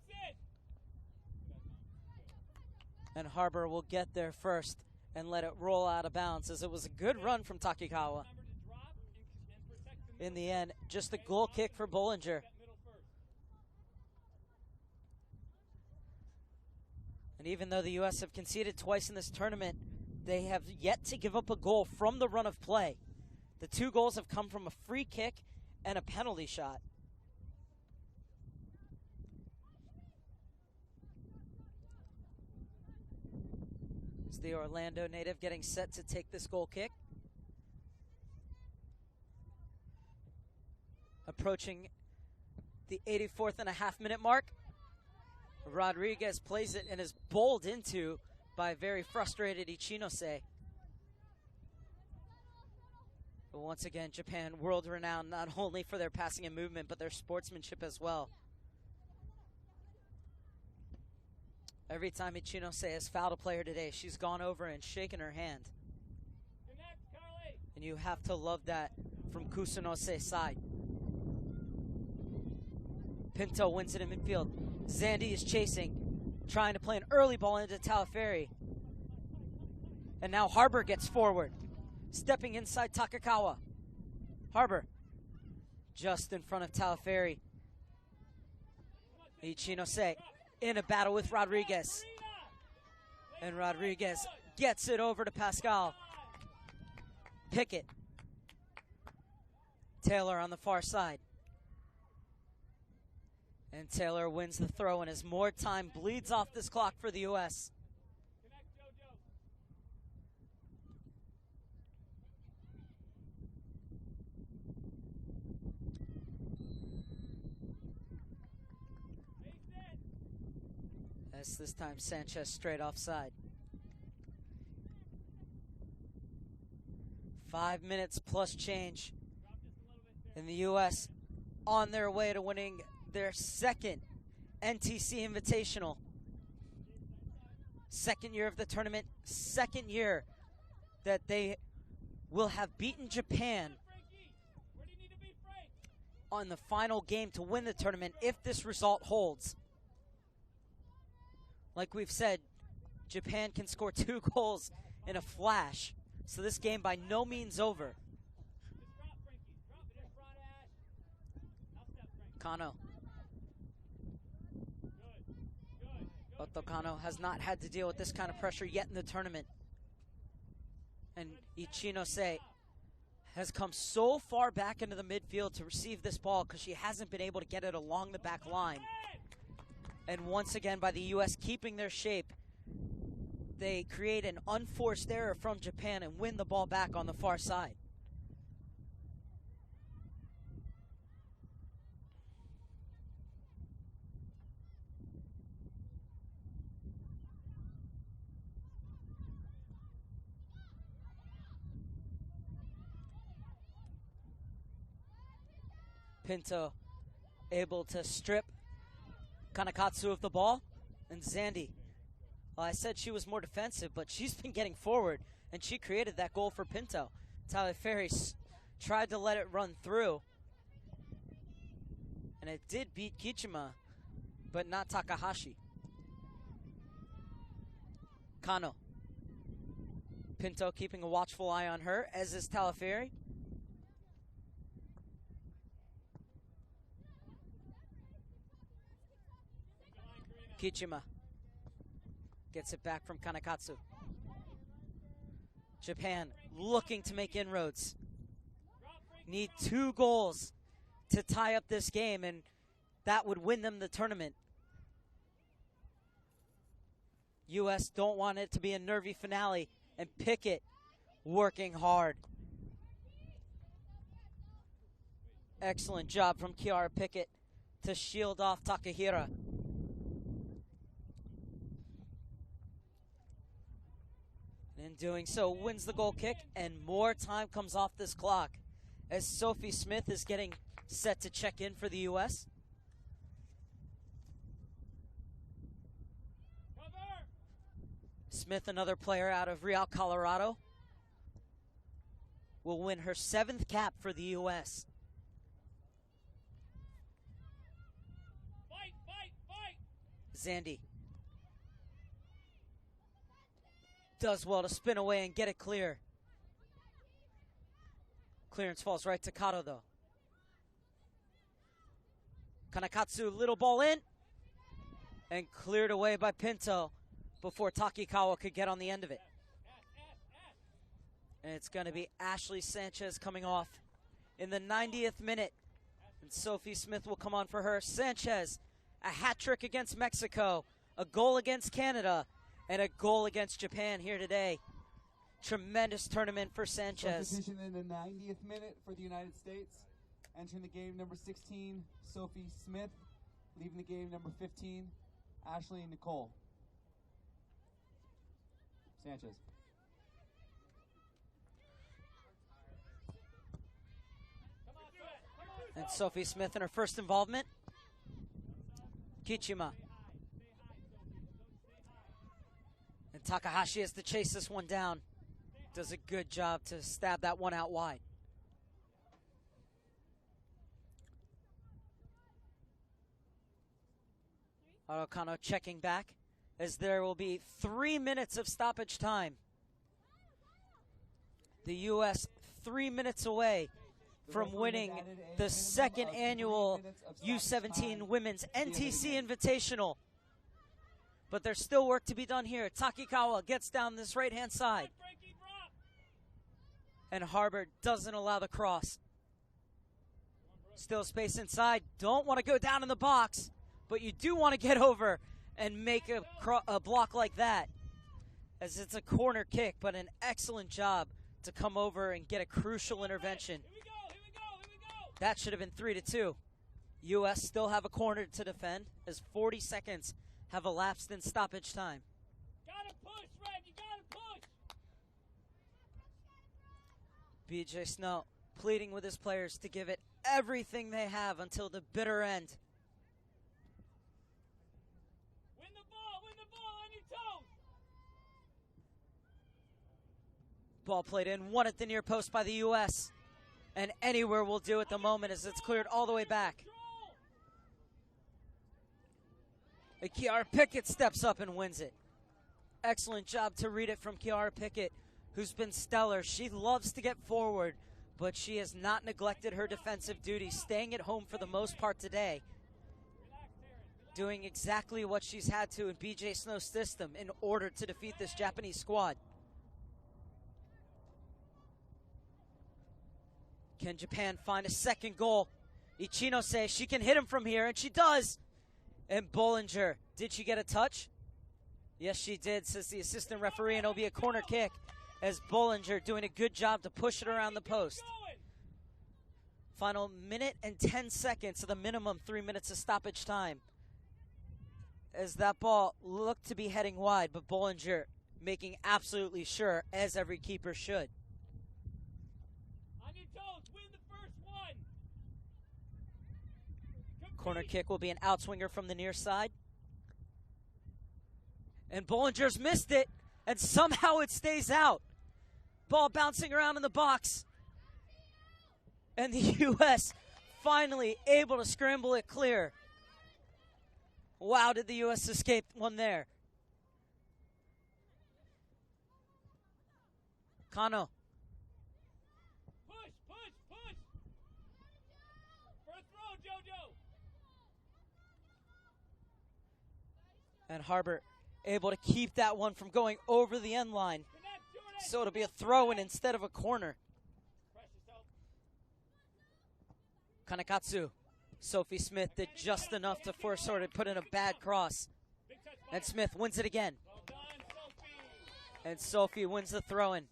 [SPEAKER 2] And Harper will get there first and let it roll out of bounds, as it was a good run from Takakawa. In the end, just a goal kick for Bollinger. And even though the U.S. have conceded twice in this tournament, they have yet to give up a goal from the run of play. The 2 goals have come from a free kick and a penalty shot. It's the Orlando native getting set to take this goal kick. Approaching the 84th and a half minute mark. Rodriguez plays it and is bowled into by a very frustrated Ichinose. But once again, Japan, world renowned not only for their passing and movement, but their sportsmanship as well. Every time Ichinose has fouled a player today, she's gone over and shaken her hand. And you have to love that from Kusanose's side. Pinto wins it in midfield. Zandy is chasing, trying to play an early ball into Taliferi. And now Harbor gets forward, stepping inside Takakawa. Harbor, just in front of Taliferi. Ichinose in a battle with Rodriguez. And Rodriguez gets it over to Pascal. Pickett. Taylor on the far side. And Taylor wins the throw, and as more time bleeds off this clock for the U.S. As this time Sanchez straight offside. 5 minutes plus change. And the U.S. on their way to winning their second NTC Invitational. Second year of the tournament, second year that they will have beaten Japan on the final game to win the tournament if this result holds. Like we've said, Japan can score 2 goals in a flash, so this game by no means over. Kano. Otokano has not had to deal with this kind of pressure yet in the tournament. And Ichinose has come so far back into the midfield to receive this ball because she hasn't been able to get it along the back line. And once again, by the U.S. keeping their shape, they create an unforced error from Japan and win the ball back on the far side. Pinto able to strip Kanakatsu of the ball, and Zandy. Well, I said she was more defensive, but she's been getting forward, and she created that goal for Pinto. Taliferi tried to let it run through, and it did beat Kichima, but not Takahashi. Kano. Pinto keeping a watchful eye on her, as is Taliferi. Kichima gets it back from Kanakatsu. Japan looking to make inroads. Need 2 goals to tie up this game, and that would win them the tournament. U.S. don't want it to be a nervy finale, and Pickett working hard. Excellent job from Kiara Pickett to shield off Takahira. In doing so, wins the goal kick, and more time comes off this clock as Sophie Smith is getting set to check in for the U.S. Smith, another player out of Real, Colorado, will win her 7th cap for the U.S. Zandy does well to spin away and get it clear. Clearance falls right to Kato, though. Kanakatsu, little ball in, and cleared away by Pinto before Takikawa could get on the end of it. And it's going to be Ashley Sanchez coming off in the 90th minute. And Sophie Smith will come on for her. Sanchez, a hat trick against Mexico, a goal against Canada, and a goal against Japan here today. Tremendous tournament for Sanchez.
[SPEAKER 1] Substitution in the 90th minute for the United States. Entering the game, number 16, Sophie Smith. Leaving the game, number 15, Ashley Nicole. Sanchez.
[SPEAKER 2] And Sophie Smith in her first involvement. Kichima. And Takahashi has to chase this one down. Does a good job to stab that one out wide. Kano checking back as there will be 3 minutes of stoppage time. The U.S. 3 minutes away from winning the second annual U17 Women's NTC Invitational. But there's still work to be done here. Takikawa gets down this right-hand side. And Harbor doesn't allow the cross. Still space inside. Don't want to go down in the box, but you do want to get over and make a block like that, as it's a corner kick, but an excellent job to come over and get a crucial intervention.
[SPEAKER 3] Here we go.
[SPEAKER 2] That should have been 3-2. U.S. still have a corner to defend as 40 seconds have elapsed in stoppage time.
[SPEAKER 3] Gotta push, Red. You gotta push.
[SPEAKER 2] BJ Snow pleading with his players to give it everything they have until the bitter end.
[SPEAKER 3] Win the ball on your toes.
[SPEAKER 2] Ball played in, one at the near post by the U.S. And anywhere will do at the moment as it's cleared all the way back. And Kiara Pickett steps up and wins it. Excellent job to read it from Kiara Pickett, who's been stellar. She loves to get forward, but she has not neglected her defensive duties, staying at home for the most part today, doing exactly what she's had to in BJ Snow's system in order to defeat this Japanese squad. Can Japan find a second goal? Ichino says she can hit him from here, and she does. And Bollinger, did she get a touch? Yes, she did, says the assistant referee, and it'll be a corner kick as Bollinger doing a good job to push it around the post. Final minute and 10 seconds of the minimum 3 minutes of stoppage time, as that ball looked to be heading wide, but Bollinger making absolutely sure, as every keeper should.
[SPEAKER 3] On your toes. Win the first one.
[SPEAKER 2] Corner kick will be an outswinger from the near side. And Bollinger's missed it, and somehow it stays out. Ball bouncing around in the box. And the U.S. finally able to scramble it clear. Wow, did the U.S. escape one there. Kano.
[SPEAKER 3] Push. First throw, JoJo.
[SPEAKER 2] And Harbor able to keep that one from going over the end line. So it'll be a throw-in instead of a corner. Kanekatsu. Sophie Smith did just enough to force her to put in a bad cross. And Smith wins it again.
[SPEAKER 3] Well done, Sophie.
[SPEAKER 2] And Sophie wins the throw-in.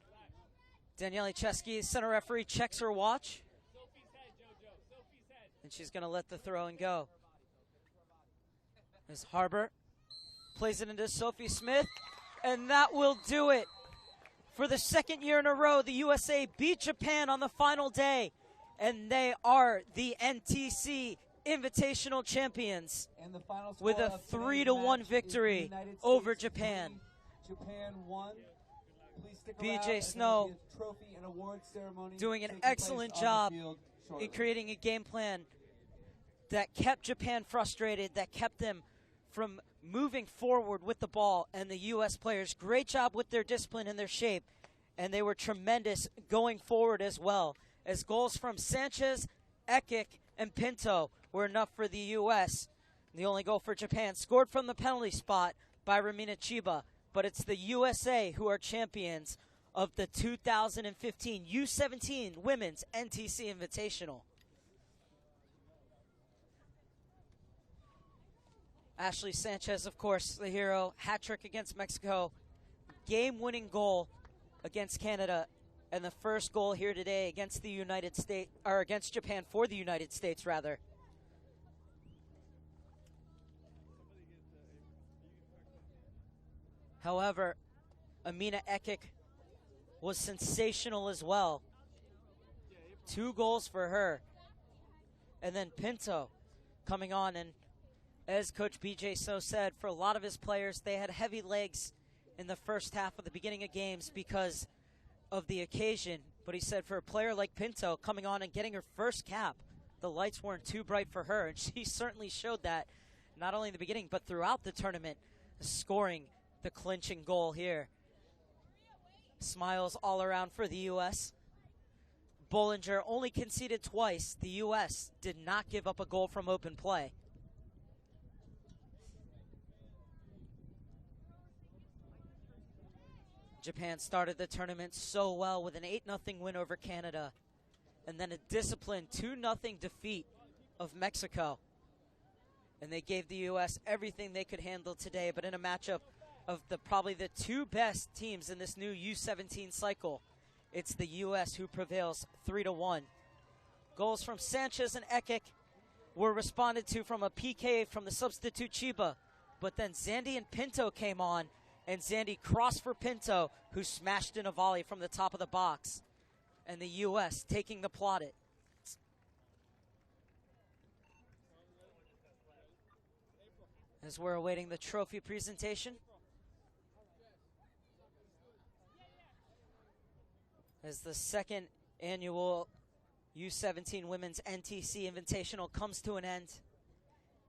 [SPEAKER 2] Daniele Chesky, center referee, checks her watch.
[SPEAKER 3] Sophie's head, JoJo. Sophie's head.
[SPEAKER 2] And she's going to let the throw-in go. As Harbor plays it into Sophie Smith. And that will do it. For the second year in a row, the USA beat Japan on the final day. And they are the NTC Invitational champions
[SPEAKER 1] And the final
[SPEAKER 2] with
[SPEAKER 1] score
[SPEAKER 2] a
[SPEAKER 1] of today's
[SPEAKER 2] 3-1
[SPEAKER 1] match is
[SPEAKER 2] victory
[SPEAKER 1] United States
[SPEAKER 2] over Japan.
[SPEAKER 1] 3, Japan 1. Please stick
[SPEAKER 2] BJ
[SPEAKER 1] around as
[SPEAKER 2] Snow
[SPEAKER 1] there will be a trophy and award ceremony
[SPEAKER 2] doing an
[SPEAKER 1] taking place
[SPEAKER 2] excellent
[SPEAKER 1] on the
[SPEAKER 2] job
[SPEAKER 1] field shortly.
[SPEAKER 2] in creating a game plan that kept Japan frustrated, that kept them from moving forward with the ball. And the U.S. players, great job with their discipline and their shape. And they were tremendous going forward as well, as goals from Sanchez, Ekic, and Pinto were enough for the U.S. The only goal for Japan scored from the penalty spot by Ramina Chiba. But it's the USA who are champions of the 2015 U17 Women's NTC Invitational. Ashley Sanchez, of course, the hero. Hat trick against Mexico. Game-winning goal against Canada. And the first goal here today against the United States, or against Japan for the United States, rather. However, Amina Ekik was sensational as well. 2 goals for her. And then Pinto coming on, and as Coach BJ So said, for a lot of his players, they had heavy legs in the first half of the beginning of games because of the occasion. But he said for a player like Pinto coming on and getting her first cap, the lights weren't too bright for her, and she certainly showed that not only in the beginning but throughout the tournament, scoring the clinching goal here. Smiles all around for the U.S. Bollinger only conceded twice. The U.S. did not give up a goal from open play. Japan started the tournament so well with an 8-0 win over Canada, and then a disciplined 2-0 defeat of Mexico. And they gave the U.S. everything they could handle today, but in a matchup of probably the 2 best teams in this new U17 cycle, it's the U.S. who prevails 3-1. Goals from Sanchez and Ekik were responded to from a PK from the substitute Chiba, but then Zandy and Pinto came on, and Zandy crossed for Pinto, who smashed in a volley from the top of the box. And the U.S. taking the plaudit. As we're awaiting the trophy presentation. As the second annual U17 Women's NTC Invitational comes to an end,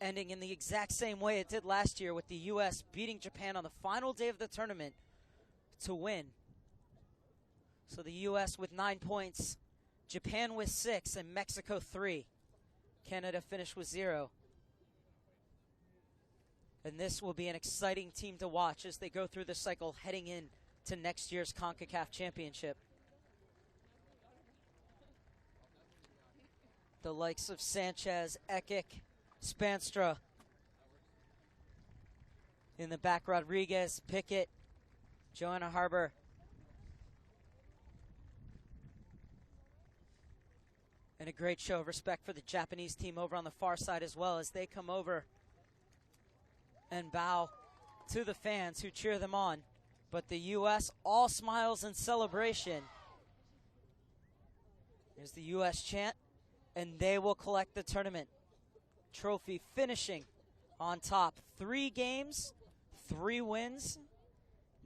[SPEAKER 2] ending in the exact same way it did last year, with the U.S. beating Japan on the final day of the tournament to win. So the U.S. with 9 points, Japan with 6, and Mexico 3. Canada finished with 0. And this will be an exciting team to watch as they go through the cycle heading in to next year's CONCACAF Championship. The likes of Sanchez, Ekik, Spanstra. In the back, Rodriguez, Pickett, Joanna Harbor. And a great show of respect for the Japanese team over on the far side as well, as they come over and bow to the fans who cheer them on. But the U.S. all smiles and celebration. There's the U.S. chant, and they will collect the tournament trophy, finishing on top. 3 games, 3 wins,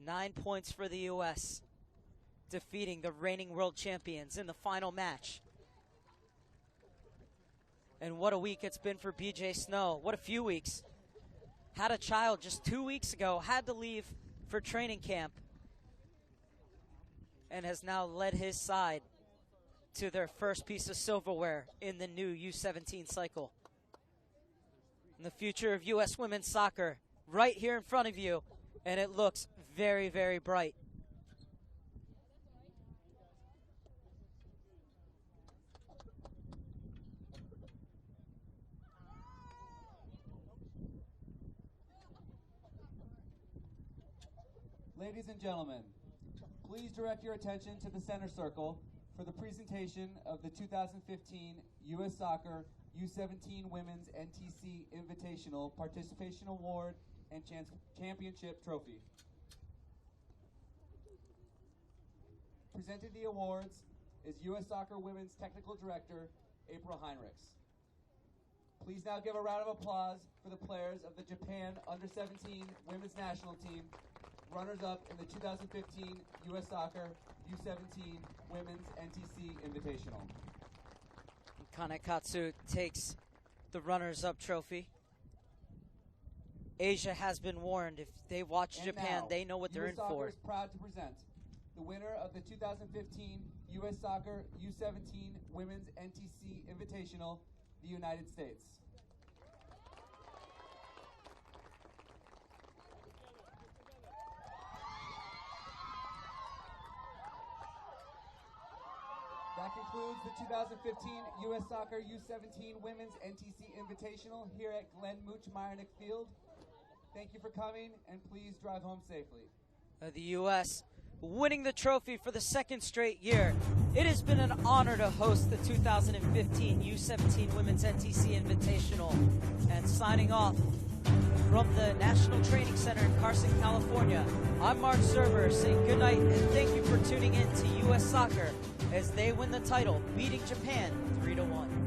[SPEAKER 2] 9 points for the U.S., defeating the reigning world champions in the final match. And what a week it's been for BJ Snow. What a few weeks. Had a child just 2 weeks ago, had to leave for training camp, and has now led his side to their first piece of silverware in the new U17 cycle. And the future of U.S. women's soccer right here in front of you, and it looks very, very bright.
[SPEAKER 1] Ladies and gentlemen, please direct your attention to the center circle for the presentation of the 2015 U.S. Soccer U17 Women's NTC Invitational Participation Award and Championship Trophy. Presenting the awards is U.S. Soccer Women's Technical Director, April Heinrichs. Please now give a round of applause for the players of the Japan Under-17 Women's National Team, runners-up in the 2015 U.S. Soccer U17 Women's NTC Invitational.
[SPEAKER 2] Kanekatsu takes the runners-up trophy. Asia has been warned. If they watch Japan, they know what they're in for.
[SPEAKER 1] US Soccer is proud to present the winner of the 2015 U.S. Soccer U17 Women's NTC Invitational, the United States. That concludes the 2015 U.S. Soccer U17 Women's NTC Invitational here at Glenn Mooch Meyernick Field. Thank you for coming, and please drive home safely.
[SPEAKER 2] The U.S. winning the trophy for the second straight year. It has been an honor to host the 2015 U17 Women's NTC Invitational. And signing off from the National Training Center in Carson, California, I'm Mark Serber saying good night and thank you for tuning in to U.S. Soccer as they win the title, beating Japan 3-1.